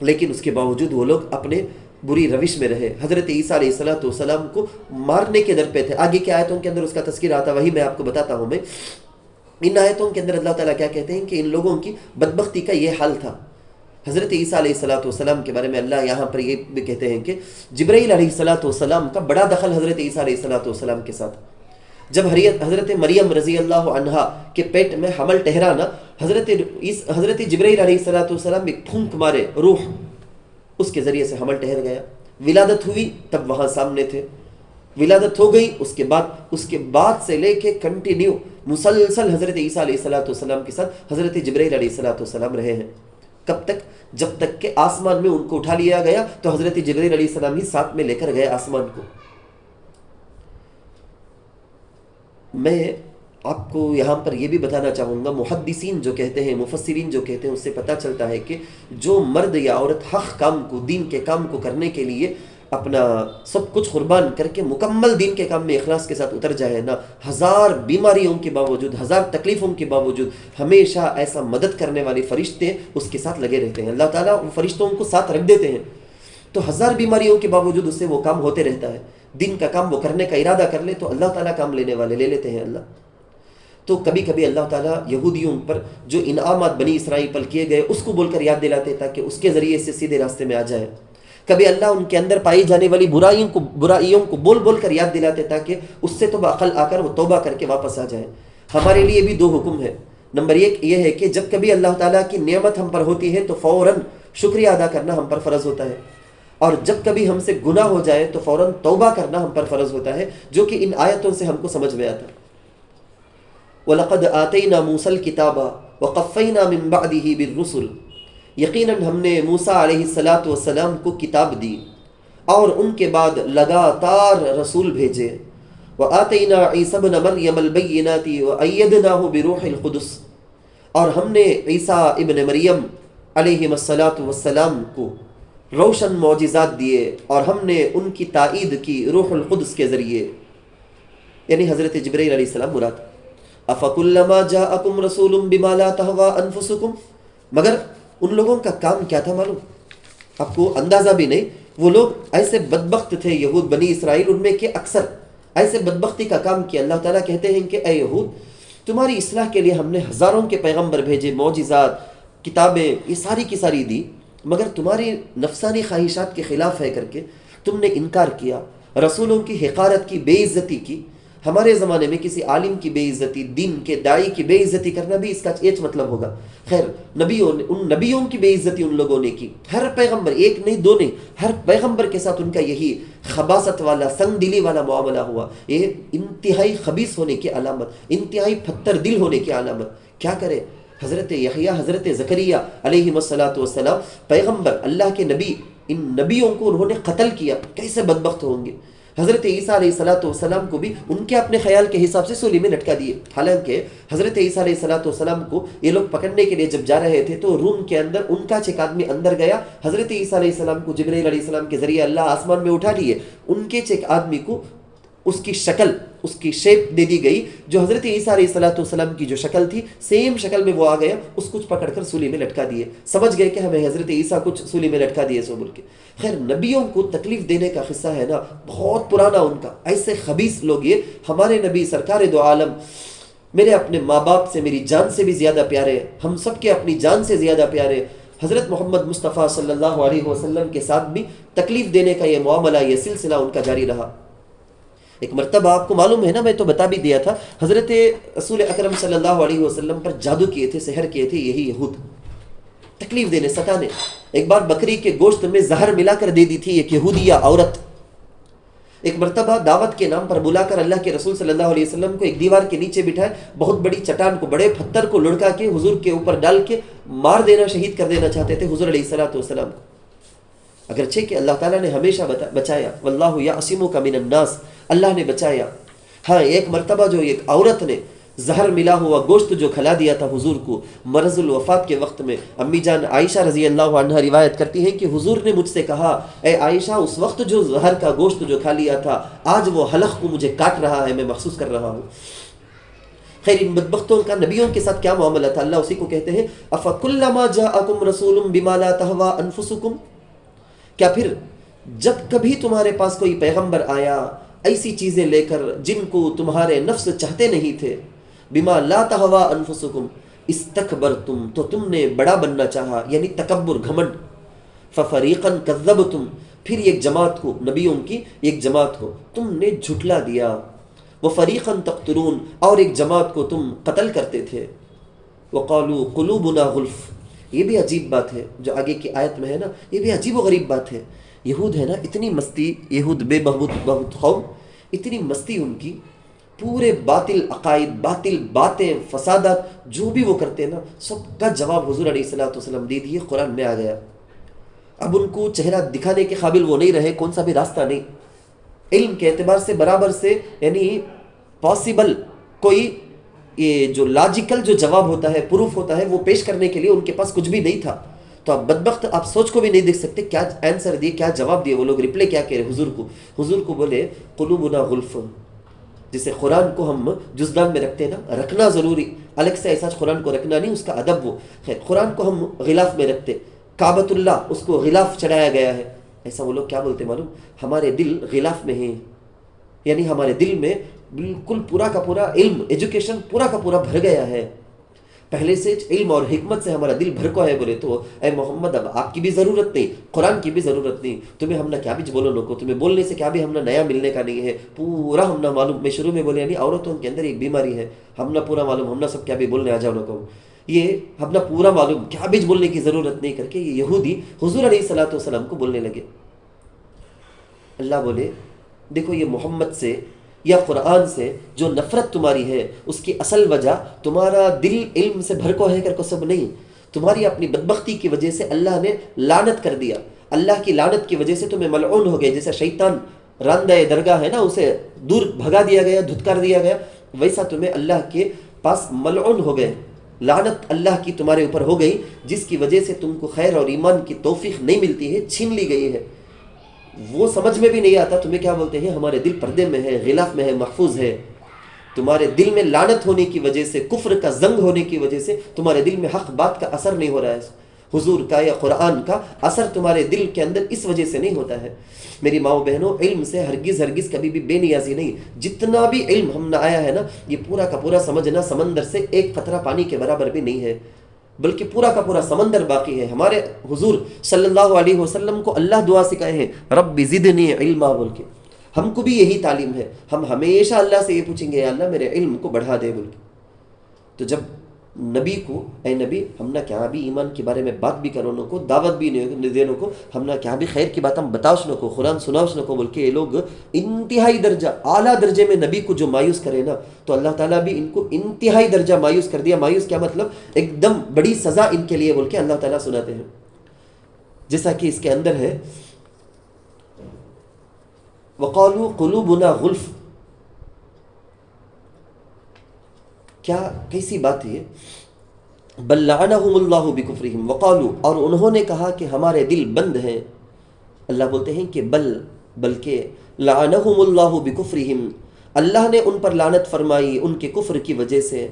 لیکن اس کے باوجود وہ لوگ اپنے بری روش میں رہے، حضرت عیسیٰ علیہ السلام کو مارنے کے در پہ تھے۔ آگے کی آیتوں کے اندر اس کا تذکرہ آتا، وہی میں آپ کو بتاتا ہوں۔ میں ان آیتوں کے اندر اللہ تعالیٰ کیا کہتے ہیں کہ ان لوگوں کی بدبختی کا یہ حال تھا حضرت عیسیٰ علیہ السلام کے بارے میں اللہ یہاں پر یہ بھی کہتے ہیں کہ جبرائیل علیہ السلام کا بڑا دخل حضرت عیسیٰ علیہ السلام کے ساتھ. جب حضرت مریم رضی اللہ عنہا کے پیٹ میں حمل ٹھہرا نا، حضرت جبرائیل علیہ السلام ایک پھونک مارے، روح اس کے ذریعے سے حمل ٹھہر گیا. ولادت ہوئی تب وہاں سامنے تھے، ولادت ہو گئی، اس کے بعد سے لے کے کنٹینیو مسلسل حضرت عیسیٰ علیہ السلام کے ساتھ حضرت جبرائیل علیہ السلام رہے ہیں. کب تک؟ جب تک کہ آسمان میں ان کو اٹھا لیا گیا تو حضرت جبرائیل علیہ السلام ہی ساتھ میں لے کر گئے آسمان کو. میں آپ کو یہاں پر یہ بھی بتانا چاہوں گا، محدثین جو کہتے ہیں، مفسرین جو کہتے ہیں، اس سے پتہ چلتا ہے کہ جو مرد یا عورت حق کام کو، دین کے کام کو کرنے کے لیے اپنا سب کچھ قربان کر کے مکمل دین کے کام میں اخلاص کے ساتھ اتر جائے نا، ہزار بیماریوں کے باوجود، ہزار تکلیفوں کے باوجود ہمیشہ ایسا مدد کرنے والے فرشتے اس کے ساتھ لگے رہتے ہیں. اللہ تعالیٰ ان فرشتوں کو ساتھ رکھ دیتے ہیں، تو ہزار بیماریوں کے باوجود اس سے وہ کام ہوتے رہتا ہے. دین کا کام وہ کرنے کا ارادہ کر لے تو اللہ تعالیٰ کام لینے والے لے لیتے ہیں اللہ. تو کبھی کبھی اللہ تعالیٰ یہودیوں پر جو انعامات بنی اسرائیل پر کیے گئے اس کو بول کر یاد دلاتے تاکہ اس کے ذریعے سے سیدھے راستے میں آ جائے. کبھی اللہ ان کے اندر پائی جانے والی برائیوں کو بول بول کر یاد دلاتے تاکہ اس سے تو عقل آ کر وہ توبہ کر کے واپس آ جائے. ہمارے لیے بھی 2 حکم ہے. نمبر 1 یہ ہے کہ جب کبھی اللہ تعالیٰ کی نعمت ہم پر ہوتی ہے تو فوراً شکریہ ادا کرنا ہم پر فرض ہوتا ہے، اور جب کبھی ہم سے گناہ ہو جائے تو فوراً توبہ کرنا ہم پر فرض ہوتا ہے، جو کہ ان آیتوں سے ہم کو سمجھ میں آتا. وَلَقَدْ آتَيْنَا مُوسَى الْكِتَابَ وَقَفَّيْنَا مِن بَعْدِهِ بِالرُّسُلِ، یقیناً ہم نے موسیٰ علیہ السلام کو کتاب دی اور ان کے بعد لگاتار رسول بھیجے. وَآتَيْنَا عِيسَى ابْنَ مَرْيَمَ الْبَيِّنَاتِ وَأَيَّدْنَاهُ بِرُوحِ الْقُدُسِ، اور ہم نے عیسیٰ ابن مریم علیہ السلام کو روشن معجزات دیے اور ہم نے ان کی تائید کی روح القدس کے ذریعے، یعنی حضرت جبرائیل علیہ السلام مراد. أَفَكُلَّمَا جَاءَكُمْ رَسُولٌ بِمَا لَا تَهْوَىٰ أَنفُسُكُمْ، مگر ان لوگوں کا کام کیا تھا معلوم؟ آپ کو اندازہ بھی نہیں. وہ لوگ ایسے بدبخت تھے یہود بنی اسرائیل، ان میں کہ اکثر ایسے بدبختی کا کام کیا. اللہ تعالیٰ کہتے ہیں کہ اے یہود، تمہاری اصلاح کے لیے ہم نے ہزاروں کے پیغمبر بھیجے، معجزات، کتابیں، یہ ساری کی ساری دی، مگر تمہاری نفسانی خواہشات کے خلاف ہے کر کے تم نے انکار کیا، رسولوں کی حقارت کی، بے عزتی کی. ہمارے زمانے میں کسی عالم کی بے عزتی، دین کے داعی کی بے عزتی کرنا بھی اس کا ایک مطلب ہوگا. خیر، ان نبیوں کی بے عزتی ان لوگوں نے کی. ہر پیغمبر، 1 نہیں 2 نہیں، ہر پیغمبر کے ساتھ ان کا یہی خباثت والا، سنگ دلی والا معاملہ ہوا. یہ انتہائی خبیث ہونے کی علامت، انتہائی پتھر دل ہونے کی علامت. کیا کرے حضرت یحییٰ، حضرت زکریا علیہ السلام، پیغمبر، اللہ کے نبی، ان نبیوں کو انہوں نے قتل کیا. کیسے بدبخت ہوں گے. حضرت عیسیٰ علیہ السلام کو بھی ان کے اپنے خیال کے حساب سے سولی میں لٹکا دیے. حالانکہ حضرت عیسیٰ علیہ السلام کو یہ لوگ پکڑنے کے لیے جب جا رہے تھے تو روم کے اندر ان کا ایک آدمی اندر گیا. حضرت عیسیٰ علیہ السلام کو جبرائیل علیہ السلام کے ذریعے اللہ آسمان میں اٹھا لیے. ان کے ایک آدمی کو اس کی شکل، اس کی شیپ دے دی گئی، جو حضرت عیسیٰ علیہ السلام کی جو شکل تھی سیم شکل میں وہ آ گیا. اس کو پکڑ کر سولی میں لٹکا دیے. سمجھ گئے کہ ہمیں حضرت عیسیٰ کچھ سولی میں لٹکا دیے سو بول کے. خیر، نبیوں کو تکلیف دینے کا قصہ ہے نا بہت پرانا ان کا. ایسے خبیث لوگ یہ ہمارے نبی سرکار دو عالم، میرے اپنے ماں باپ سے، میری جان سے بھی زیادہ پیارے، ہم سب کے اپنی جان سے زیادہ پیارے حضرت محمد مصطفیٰ صلی اللہ علیہ وسلم کے ساتھ بھی تکلیف دینے کا یہ معاملہ، یہ سلسلہ ان کا جاری رہا. ایک مرتبہ آپ کو معلوم ہے نا، میں تو بتا بھی دیا تھا، حضرت رسول اکرم صلی اللہ علیہ وسلم پر جادو کیے تھے، سحر کیے تھے یہی یہود، تکلیف دینے، ستانے. ایک بار بکری کے گوشت میں زہر ملا کر دے دی تھی ایک یہودیہ عورت. ایک مرتبہ دعوت کے نام پر بلا کر اللہ کے رسول صلی اللہ علیہ وسلم کو ایک دیوار کے نیچے بٹھائے، بہت بڑی چٹان کو، بڑے پتھر کو لڑکا کے حضور کے اوپر ڈال کے مار دینا، شہید کر دینا چاہتے تھے حضور علیہ السلام کو. اگرچہ کہ اللہ تعالیٰ نے ہمیشہ بچایا، واللہ یعصمک من الناس، اللہ نے بچایا. ہاں، ایک مرتبہ جو ایک عورت نے زہر ملا ہوا گوشت جو کھلا دیا تھا حضور کو مرض الوفات کے وقت میں، امی جان عائشہ رضی اللہ عنہا روایت کرتی ہیں کہ حضور نے مجھ سے کہا، اے عائشہ، اس وقت جو زہر کا گوشت جو کھا لیا تھا، آج وہ حلق کو مجھے کاٹ رہا ہے، میں محسوس کر رہا ہوں. خیر، ان بدبختوں کا نبیوں کے ساتھ کیا معاملہ تھا؟ اللہ اسی کو کہتے ہیں افکلما جاءکم رسول بما لا تہوی انفسکم، کیا پھر جب کبھی تمہارے پاس کوئی پیغمبر آیا ایسی چیزیں لے کر جن کو تمہارے نفس چاہتے نہیں تھے، بما لا تہوی انفسکم، استکبرتم تو تم نے بڑا بننا چاہا، یعنی تکبر گھمنڈ، ففریقا کذبتم پھر ایک جماعت کو، نبیوں کی ایک جماعت کو تم نے جھٹلا دیا، وفریقا تقتلون اور ایک جماعت کو تم قتل کرتے تھے، وقالوا قلوبنا غلف یہ بھی عجیب بات ہے جو آگے کی آیت میں ہے نا، یہ بھی عجیب و غریب بات ہے۔ یہود ہے نا اتنی مستی، یہود بے بہت قوم، اتنی مستی ان کی، پورے باطل عقائد، باطل باتیں، فسادات جو بھی وہ کرتے ہیں نا، سب کا جواب حضور علیہ الصلوۃ والسلام دے دیے، قرآن میں آ گیا۔ اب ان کو چہرہ دکھانے کے قابل وہ نہیں رہے، کون سا بھی راستہ نہیں، علم کے اعتبار سے برابر سے، یعنی پاسبل کوئی یہ جو لاجیکل جو جواب ہوتا ہے، پروف ہوتا ہے، وہ پیش کرنے کے لیے ان کے پاس کچھ بھی نہیں تھا۔ تو آپ بدبخت، آپ سوچ کو بھی نہیں دیکھ سکتے کیا آنسر دیے، کیا جواب دیے وہ لوگ، ریپلے کیا کہہ رہے حضور کو بولے قلوبنا غلف، جسے قرآن کو ہم جزدان میں رکھتے ہیں نا، رکھنا ضروری، الگ سے ایسا قرآن کو رکھنا نہیں، اس کا ادب وہ خیر، قرآن کو ہم غلاف میں رکھتے، کعبۃ اللہ اس کو غلاف چڑھایا گیا ہے، ایسا وہ لوگ کیا بولتے معلوم، ہمارے دل غلاف میں ہیں، یعنی ہمارے دل میں بالکل پورا کا پورا علم، ایجوکیشن پورا کا پورا بھر گیا ہے، پہلے سے علم اور حکمت سے ہمارا دل بھر کو ہے۔ بولے تو اے محمد اب آپ کی بھی ضرورت نہیں، قرآن کی بھی ضرورت نہیں، تمہیں ہم نہ کیا بھی بولو کو، تمہیں بولنے سے کیا بھی ہم نہ نیا ملنے کا نہیں ہے، پورا ہم نہ معلوم، میں شروع میں بولے یعنی عورتوں کے اندر ایک بیماری ہے، ہم نہ پورا معلوم، ہم نہ سب کیا بھی بولنے آ جاؤ کو، یہ ہم نہ پورا معلوم، کیا بھی بولنے کی ضرورت نہیں کر کے یہ یہودی حضور علیہ الصلوۃ والسلام کو بولنے لگے۔ اللہ بولے دیکھو یہ محمد سے یا قرآن سے جو نفرت تمہاری ہے، اس کی اصل وجہ تمہارا دل علم سے بھر کو ہے کر کو سب نہیں، تمہاری اپنی بدبختی کی وجہ سے اللہ نے لعنت کر دیا، اللہ کی لعنت کی وجہ سے تمہیں ملعون ہو گئے، جیسا شیطان راندہ درگاہ ہے نا، اسے دور بھگا دیا گیا، دھتکار دیا گیا، ویسا تمہیں اللہ کے پاس ملعون ہو گئے، لعنت اللہ کی تمہارے اوپر ہو گئی، جس کی وجہ سے تم کو خیر اور ایمان کی توفیق نہیں ملتی ہے، چھین لی گئی ہے۔ وہ سمجھ میں بھی نہیں آتا تمہیں کیا بولتے ہیں، ہمارے دل پردے میں ہے، غلاف میں ہے، محفوظ ہے، تمہارے دل میں لعنت ہونے کی وجہ سے، کفر کا زنگ ہونے کی وجہ سے تمہارے دل میں حق بات کا اثر نہیں ہو رہا ہے، حضور کا یا قرآن کا اثر تمہارے دل کے اندر اس وجہ سے نہیں ہوتا ہے۔ میری ماؤں بہنوں، علم سے ہرگز کبھی بھی بے نیازی نہیں، جتنا بھی علم ہم نہ آیا ہے نا، یہ پورا کا پورا سمجھنا سمندر سے ایک قطرہ پانی کے برابر بھی نہیں ہے، بلکہ پورا کا پورا سمندر باقی ہے۔ ہمارے حضور صلی اللہ علیہ وسلم کو اللہ دعا سکھائے ہیں، رب زدنی علما بول کے، ہم کو بھی یہی تعلیم ہے، ہم ہمیشہ اللہ سے یہ پوچھیں گے، اللہ میرے علم کو بڑھا دے بول کے۔ تو جب نبی کو، اے نبی ہم نہ کیا بھی ایمان کے بارے میں بات بھی کرو کو، دعوت بھی دینے کو، ہم نہ کیا بھی خیر کی بات ہم بتاؤ سنو کو، قرآن سناؤ سنو کو بول کے، یہ لوگ انتہائی درجہ، اعلیٰ درجے میں نبی کو جو مایوس کرے نا، تو اللہ تعالیٰ بھی ان کو انتہائی درجہ مایوس کر دیا۔ مایوس کیا مطلب، ایک دم بڑی سزا ان کے لیے بول کے اللہ تعالیٰ سناتے ہیں، جیسا کہ اس کے اندر ہے وقالوا قلوبنا غلف، کیا کیسی بات ہے، بل لعنہم اللہ بکفرہم وقالوا، اور انہوں نے کہا کہ ہمارے دل بند ہیں، اللہ بولتے ہیں کہ بلکہ لعنہم اللہ بکفرہم، اللہ نے ان پر لعنت فرمائی ان کے کفر کی وجہ سے،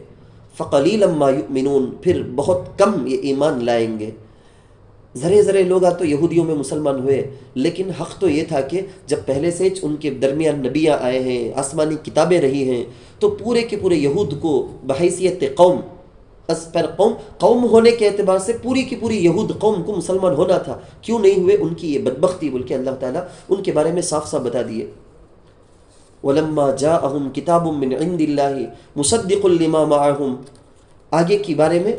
فقلیلا ما یؤمنون، پھر بہت کم یہ ایمان لائیں گے۔ ذرے لوگ تو یہودیوں میں مسلمان ہوئے، لیکن حق تو یہ تھا کہ جب پہلے سے ان کے درمیان نبیاں آئے ہیں، آسمانی کتابیں رہی ہیں، تو پورے کے پورے یہود کو بحیثیت قوم، قوم ہونے کے اعتبار سے پوری کی پوری یہود قوم کو مسلمان ہونا تھا، کیوں نہیں ہوئے، ان کی یہ بدبختی بول کے اللہ تعالیٰ ان کے بارے میں صاف صاف بتا دیے۔ وَلَمَّا جَاءَهُمْ كِتَابٌ مِّنْ عِنْدِ اللَّهِ مُصَدِّقٌ لِمَا مَعَهُمْ، آگے کے بارے میں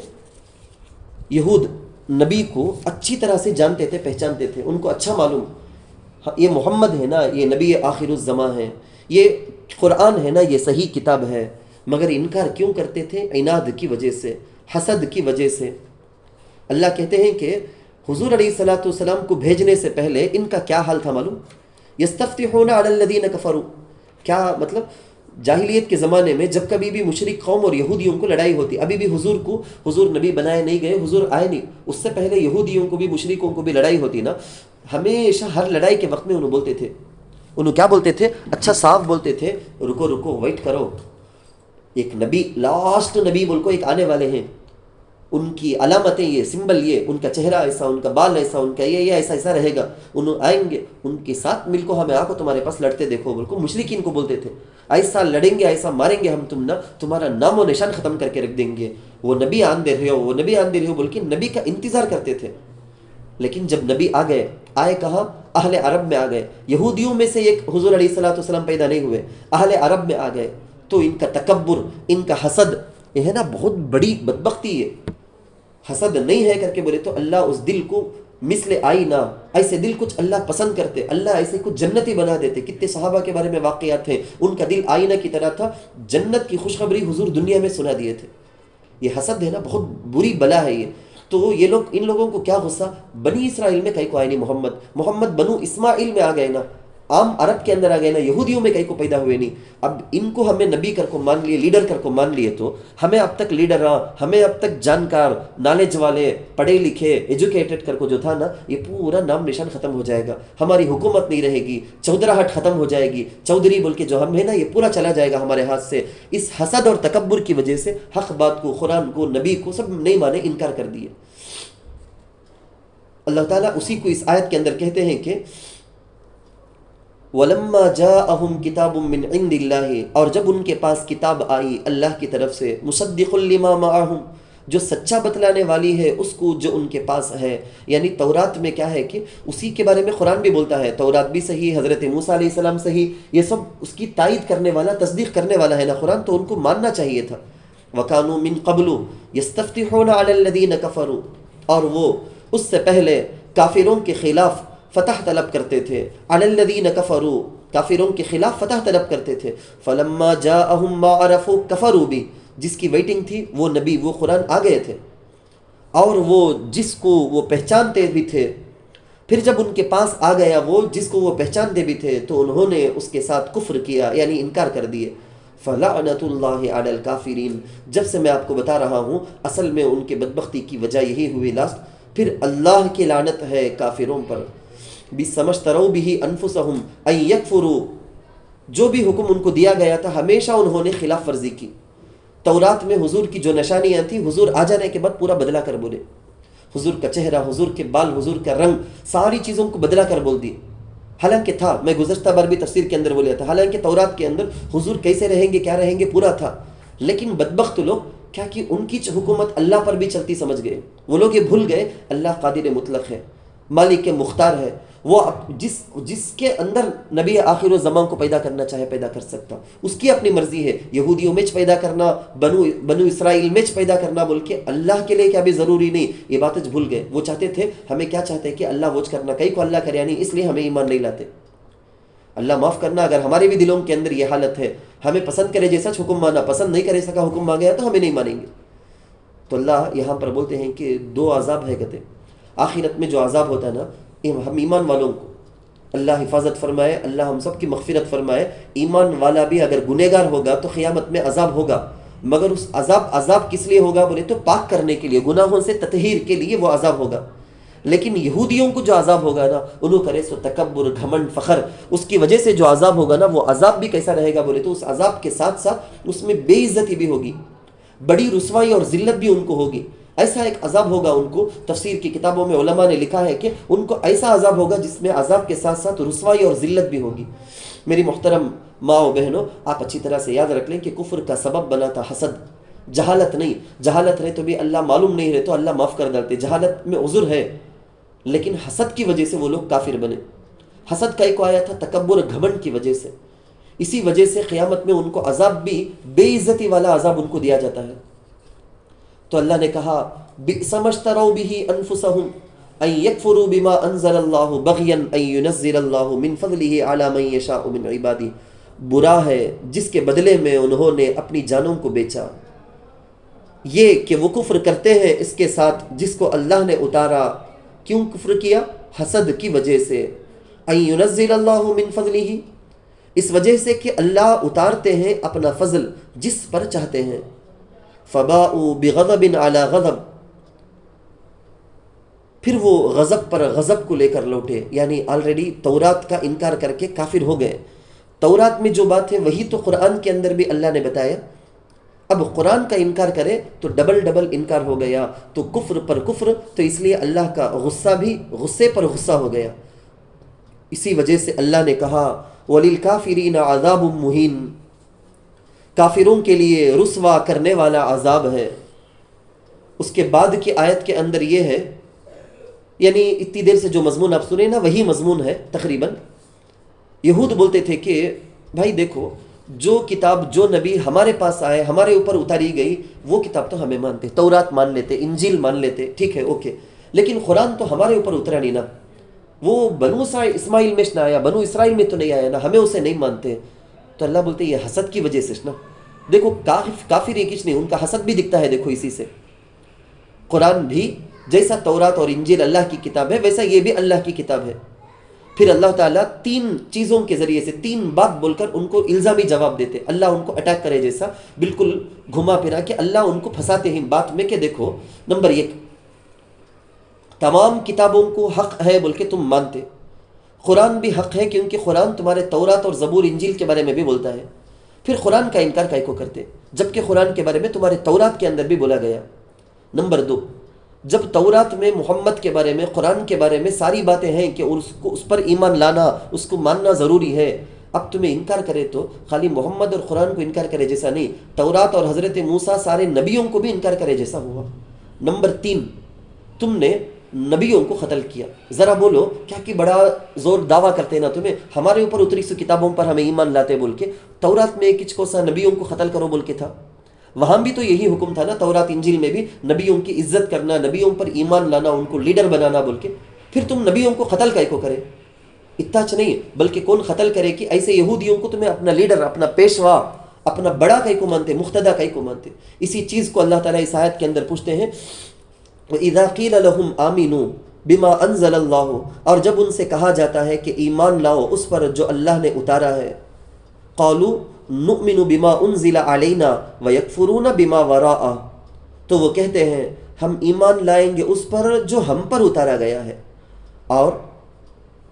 یہود نبی کو اچھی طرح سے جانتے تھے، پہچانتے تھے، ان کو اچھا معلوم، یہ محمد ہے نا، یہ نبی آخر الزماں ہے، یہ قرآن ہے نا، یہ صحیح کتاب ہے، مگر انکار کیوں کرتے تھے، عناد کی وجہ سے، حسد کی وجہ سے۔ اللہ کہتے ہیں کہ حضور علیہ الصلوۃ والسلام کو بھیجنے سے پہلے ان کا کیا حال تھا معلوم، یستفتحون علی الذین کفروا، کیا مطلب، جاہلیت کے زمانے میں جب کبھی بھی مشرک قوم اور یہودیوں کو لڑائی ہوتی، ابھی بھی حضور نبی بنائے نہیں گئے، حضور آئے نہیں، اس سے پہلے یہودیوں کو بھی، مشرکوں کو بھی لڑائی ہوتی نا، ہمیشہ ہر لڑائی کے وقت میں انہوں بولتے تھے، انہوں کیا بولتے تھے، اچھا صاف بولتے تھے، رکو ویٹ کرو، ایک نبی، لاسٹ نبی بول کو ایک آنے والے ہیں، ان کی علامتیں یہ، سمبل یہ، ان کا چہرہ ایسا، ان کا بال ایسا، ان کا یہ ایسا رہے گا، انہوں آئیں گے، ان کے ساتھ مل کو ہمیں آ کو تمہارے پاس لڑتے دیکھو بول کو، مشرکین کو بولتے تھے، ایسا لڑیں گے، ایسا ماریں گے ہم تمہارا نام و نشان ختم کر کے رکھ دیں گے، وہ نبی آن دے رہے ہو، وہ نبی آن دے رہے ہو، بول کے نبی کا انتظار کرتے تھے۔ لیکن جب نبی آ گئے، آئے کہاں؟ اہل عرب میں آ گئے۔ یہودیوں میں سے ایک حضور علیہ الصلوۃ والسلام پیدا نہیں ہوئے، اہل عرب میں آ گئے، تو ان کا تکبر، ان کا حسد، یہ ہے نا بہت بڑی بدبختی ہے۔ حسد نہیں ہے کر کے بولے تو اللہ اس دل کو مثل آئینہ، ایسے دل کچھ اللہ پسند کرتے، اللہ ایسے کچھ جنتی بنا دیتے۔ کتنے صحابہ کے بارے میں واقعات ہیں، ان کا دل آئینہ کی طرح تھا، جنت کی خوشخبری حضور دنیا میں سنا دیے تھے۔ یہ حسد ہے نا، بہت بری بلا ہے یہ۔ تو یہ لوگ، ان لوگوں کو کیا غصہ، بنی اسرائیل میں کہیں کو آئے نہیں محمد بنو اسماعیل میں آ گئے نا، عام عرب کے اندر آ گئے نا، یہودیوں میں کہیں کو پیدا ہوئے نہیں۔ اب ان کو ہمیں نبی کر کو مان لیے، لیڈر کر کو مان لیے، تو ہمیں اب تک لیڈر، ہمیں اب تک جانکار، نالج والے، پڑھے لکھے، ایجوکیٹڈ کر کو جو تھا نا، یہ پورا نام نشان ختم ہو جائے گا، ہماری حکومت نہیں رہے گی، چودراہٹ ختم ہو جائے گی، چودھری بول کے جو ہم ہے نا، یہ پورا چلا جائے گا ہمارے ہاتھ سے۔ اس حسد اور تکبر کی وجہ سے حق بات کو، قرآن کو، نبی کو سب نہیں مانے، انکار کر دیے۔ اللہ تعالیٰ اسی کو اس آیت کے اندر کہتے ہیں کہ وَلَمَّا جَاءَهُمْ كِتَابٌ مِّنْ عِنْدِ اللَّهِ، اور جب ان کے پاس کتاب آئی اللہ کی طرف سے، مُصَدِّقٌ لِّمَا مَعَهُمْ، جو سچا بتلانے والی ہے اس کو جو ان کے پاس ہے۔ یعنی تورات میں کیا ہے کہ اسی کے بارے میں قرآن بھی بولتا ہے، تورات بھی صحیح، حضرت موسیٰ علیہ السلام صحیح، یہ سب اس کی تائید کرنے والا، تصدیق کرنے والا ہے نا قرآن، تو ان کو ماننا چاہیے تھا۔ وَكَانُوا مِن قَبْلُ يَسْتَفْتِحُونَ عَلَى الَّذِينَ كَفَرُوا، اور وہ اس سے پہلے کافروں کے خلاف فتح طلب کرتے تھے، علی الذین کفروا، کافروں کے خلاف فتح طلب کرتے تھے۔ فلما جاءہم ما عرفوا کفروا بہ، جس کی ویٹنگ تھی وہ نبی، وہ قرآن آ گئے تھے، اور وہ جس کو وہ پہچانتے بھی تھے، پھر جب ان کے پاس آ گیا وہ جس کو وہ پہچانتے بھی تھے، تو انہوں نے اس کے ساتھ کفر کیا، یعنی انکار کر دیے۔ فلعنۃ اللہ علی الکافرین، جب سے میں آپ کو بتا رہا ہوں اصل میں ان کے بدبختی کی وجہ یہی ہوئی لاسٹ، پھر اللہ کی لعنت ہے کافروں پر۔ بِسَمَشْتَرَوْا بِهِ أَنفُسَهُمْ أَن يَكْفُرُوا، جو بھی حکم ان کو دیا گیا تھا ہمیشہ انہوں نے خلاف ورزی کی۔ تورات میں حضور کی جو نشانیاں تھیں، حضور آ جانے کے بعد پورا بدلا کر بولے، حضور کا چہرہ، حضور کے بال، حضور کا رنگ، ساری چیزوں کو بدلا کر بول دی۔ حالانکہ تھا، میں گزشتہ بار بھی تفسیر کے اندر بولیا تھا، حالانکہ تورات کے اندر حضور کیسے رہیں گے، کیا رہیں گے، پورا تھا، لیکن بدبخت لوگ کیا کہ ان کی حکومت اللہ پر بھی چلتی سمجھ گئے۔ وہ لوگ یہ بھول گئے اللہ قادر مطلق ہے، مالک مختار ہے، وہ جس کے اندر نبی آخر الزمان کو پیدا کرنا چاہے پیدا کر سکتا، اس کی اپنی مرضی ہے۔ یہودیوں میں پیدا کرنا، بنو اسرائیل میں پیدا کرنا بول کے اللہ کے لیے کیا بھی ضروری نہیں، یہ باتیں بھول گئے۔ وہ چاہتے تھے، ہمیں کیا چاہتے ہیں کہ اللہ ووچ کرنا، کئی کو اللہ کرے نہیں، اس لیے ہمیں ایمان نہیں لاتے۔ اللہ معاف کرنا، اگر ہمارے بھی دلوں کے اندر یہ حالت ہے، ہمیں پسند کرے جیسا حکم مانا، پسند نہیں کرے سکا حکم مانگا تو ہمیں نہیں مانیں گے۔ تو اللہ یہاں پر بولتے ہیں کہ دو عذاب ہے، کہتے آخرت میں جو عذاب ہوتا ہے نا، ہم ایمان والوں کو اللہ حفاظت فرمائے، اللہ ہم سب کی مغفرت فرمائے۔ ایمان والا بھی اگر گنہگار ہوگا تو قیامت میں عذاب ہوگا، مگر اس عذاب کس لیے ہوگا بولے تو پاک کرنے کے لیے، گناہوں سے تطہیر کے لیے وہ عذاب ہوگا۔ لیکن یہودیوں کو جو عذاب ہوگا نا، انہوں کرے سو تکبر، گھمنڈ، فخر، اس کی وجہ سے جو عذاب ہوگا نا، وہ عذاب بھی کیسا رہے گا بولے تو اس عذاب کے ساتھ ساتھ اس میں بے عزتی بھی ہوگی، بڑی رسوائی اور ذلت بھی ان کو ہوگی۔ ایسا ایک عذاب ہوگا ان کو، تفسیر کی کتابوں میں علماء نے لکھا ہے کہ ان کو ایسا عذاب ہوگا جس میں عذاب کے ساتھ ساتھ رسوائی اور ذلت بھی ہوگی۔ میری محترم ماں و بہنوں، آپ اچھی طرح سے یاد رکھ لیں کہ کفر کا سبب بنا تھا حسد، جہالت نہیں۔ جہالت رہے تو بھی اللہ معلوم نہیں رہے تو اللہ معاف کر ڈالتے، جہالت میں عذر ہے، لیکن حسد کی وجہ سے وہ لوگ کافر بنے۔ حسد کا ایک آیا تھا تکبر، گھمنڈ کی وجہ سے، اسی وجہ سے قیامت میں ان کو عذاب بھی بے عزتی والا عذاب ان کو دیا جاتا ہے۔ تو اللہ نے کہا بئس ما اشتروا به انفسهم ان يكفروا بما انزل الله بغيا ان ينزل الله من فضله على من يشاء من عباده، برا ہے جس کے بدلے میں انہوں نے اپنی جانوں کو بیچا، یہ کہ وہ کفر کرتے ہیں اس کے ساتھ جس کو اللہ نے اتارا۔ کیوں کفر کیا؟ حسد کی وجہ سے۔ ان ينزل الله من فضله، اس وجہ سے کہ اللہ اتارتے ہیں اپنا فضل جس پر چاہتے ہیں۔ فباؤوا بغضب علی غضب، پھر وہ غضب پر غضب کو لے کر لوٹے، یعنی آلریڈی تورات کا انکار کر کے کافر ہو گئے۔ تورات میں جو بات ہے وہی تو قرآن کے اندر بھی اللہ نے بتایا، اب قرآن کا انکار کرے تو ڈبل انکار ہو گیا، تو کفر پر کفر، تو اس لیے اللہ کا غصہ بھی غصے پر غصہ ہو گیا۔ اسی وجہ سے اللہ نے کہا وَلِلْكَافِرِينَ عَذَابٌ مُّهِينٌ، کافروں کے لیے رسوا کرنے والا عذاب ہے۔ اس کے بعد کی آیت کے اندر یہ ہے، یعنی اتنی دیر سے جو مضمون آپ سنے نا وہی مضمون ہے تقریباً۔ یہود بولتے تھے کہ بھائی دیکھو، جو کتاب جو نبی ہمارے پاس آئے، ہمارے اوپر اتاری گئی، وہ کتاب تو ہمیں مانتے، تورات مان لیتے، انجیل مان لیتے، ٹھیک ہے اوکے، لیکن قرآن تو ہمارے اوپر اترا نہیں نا، وہ بنو اسماعیل میں نہ آیا، بنو اسرائیل میں تو نہیں آیا نا، ہمیں اسے نہیں مانتے۔ تو اللہ بولتے یہ حسد کی وجہ سے نا، دیکھو کافر یہ کچھ نہیں، ان کا حسد بھی دکھتا ہے، دیکھو اسی سے قرآن بھی جیسا تورات اور انجیل اللہ کی کتاب ہے ویسا یہ بھی اللہ کی کتاب ہے۔ پھر اللہ تعالیٰ 3 چیزوں کے ذریعے سے 3 بات بول کر ان کو الزامی جواب دیتے، اللہ ان کو اٹیک کرے جیسا، بالکل گھما پھرا کے اللہ ان کو پھنساتے ہیں بات میں کہ دیکھو، نمبر 1، تمام کتابوں کو حق ہے بول کے تم مانتے، قرآن بھی حق ہے کیونکہ قرآن تمہارے تورات اور زبور انجیل کے بارے میں بھی بولتا ہے، پھر قرآن کا انکار کائے کو کرتے جبکہ قرآن کے بارے میں تمہارے تورات کے اندر بھی بولا گیا۔ نمبر 2، جب تورات میں محمد کے بارے میں، قرآن کے بارے میں ساری باتیں ہیں کہ اس پر ایمان لانا، اس کو ماننا ضروری ہے، اب تمہیں انکار کرے تو خالی محمد اور قرآن کو انکار کرے جیسا نہیں، تورات اور حضرت موسیٰ سارے نبیوں کو بھی انکار کرے جیسا ہوا۔ نمبر 3، تم نے نبیوں کو قتل کیا۔ ذرا بولو کیا کہ بڑا زور دعویٰ کرتے نا تمہیں، ہمارے اوپر اتری سو کتابوں پر ہمیں ایمان لاتے بول کے، تورات میں کچھ کو سا نبیوں کو قتل کرو بول کے تھا، وہاں بھی تو یہی حکم تھا نا، تورات انجیل میں بھی نبیوں کی عزت کرنا، نبیوں پر ایمان لانا، ان کو لیڈر بنانا بول کے، پھر تم نبیوں کو قتل کائے کو کرے؟ اتنا نہیں بلکہ کون قتل کرے کہ ایسے یہودیوں کو تمہیں اپنا لیڈر، اپنا پیشوا، اپنا بڑا کئی کو مانتے، مقتدی کئی کو مانتے۔ اسی چیز کو اللہ تعالیٰ اس آیت کے اندر پوچھتے ہیں، وَإِذَا قِيلَ لَهُمْ آمِنُوا بِمَا أَنزَلَ اللَّهُ، اور جب ان سے کہا جاتا ہے کہ ایمان لاؤ اس پر جو اللہ نے اتارا ہے، قَالُوا نُؤْمِنُ بِمَا أُنزِلَ عَلَيْنَا وَيَكْفُرُونَ بِمَا وَرَاءَهُ، تو وہ کہتے ہیں ہم ایمان لائیں گے اس پر جو ہم پر اتارا گیا ہے، اور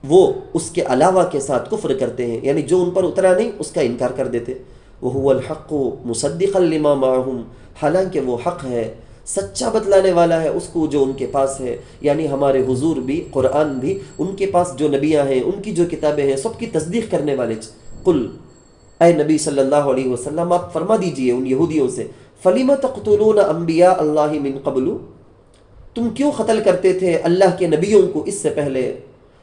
وہ اس کے علاوہ کے ساتھ کفر کرتے ہیں، یعنی جو ان پر اترا نہیں اس کا انکار کر دیتے۔ وَهُوَ الْحَقُّ مُصَدِّقًا لِمَا مَعَهُمْ، حالانکہ وہ حق ہے، سچا بتلانے والا ہے اس کو جو ان کے پاس ہے، یعنی ہمارے حضور بھی، قرآن بھی، ان کے پاس جو نبیاں ہیں، ان کی جو کتابیں ہیں، سب کی تصدیق کرنے والے۔ قل، اے نبی صلی اللہ علیہ وسلم آپ فرما دیجئے ان یہودیوں سے، فَلِمَ تَقْتُلُونَ أَنْبِيَاءَ اللَّهِ مِنْ قَبْلُ، تم کیوں قتل کرتے تھے اللہ کے نبیوں کو اس سے پہلے،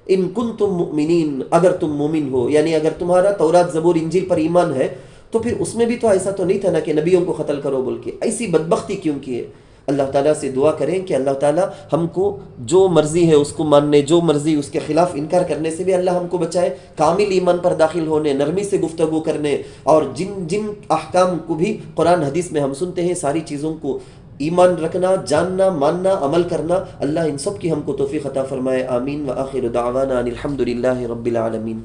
ان کنتم مؤمنین، اگر تم مومن ہو، یعنی اگر تمہارا تورات زبور انجیل پر ایمان ہے تو پھر اس میں بھی تو ایسا تو نہیں تھا نا کہ نبیوں کو قتل کرو بول کے، ایسی بدبختی کیوں کی ہے؟ اللہ تعالیٰ سے دعا کریں کہ اللہ تعالیٰ ہم کو جو مرضی ہے اس کو ماننے، جو مرضی اس کے خلاف انکار کرنے سے بھی اللہ ہم کو بچائے، کامل ایمان پر داخل ہونے، نرمی سے گفتگو کرنے، اور جن احکام کو بھی قرآن حدیث میں ہم سنتے ہیں ساری چیزوں کو ایمان رکھنا، جاننا، ماننا، عمل کرنا، اللہ ان سب کی ہم کو توفیق عطا فرمائے، آمین۔ وآخر دعوانا ان الحمد للہ رب العالمین۔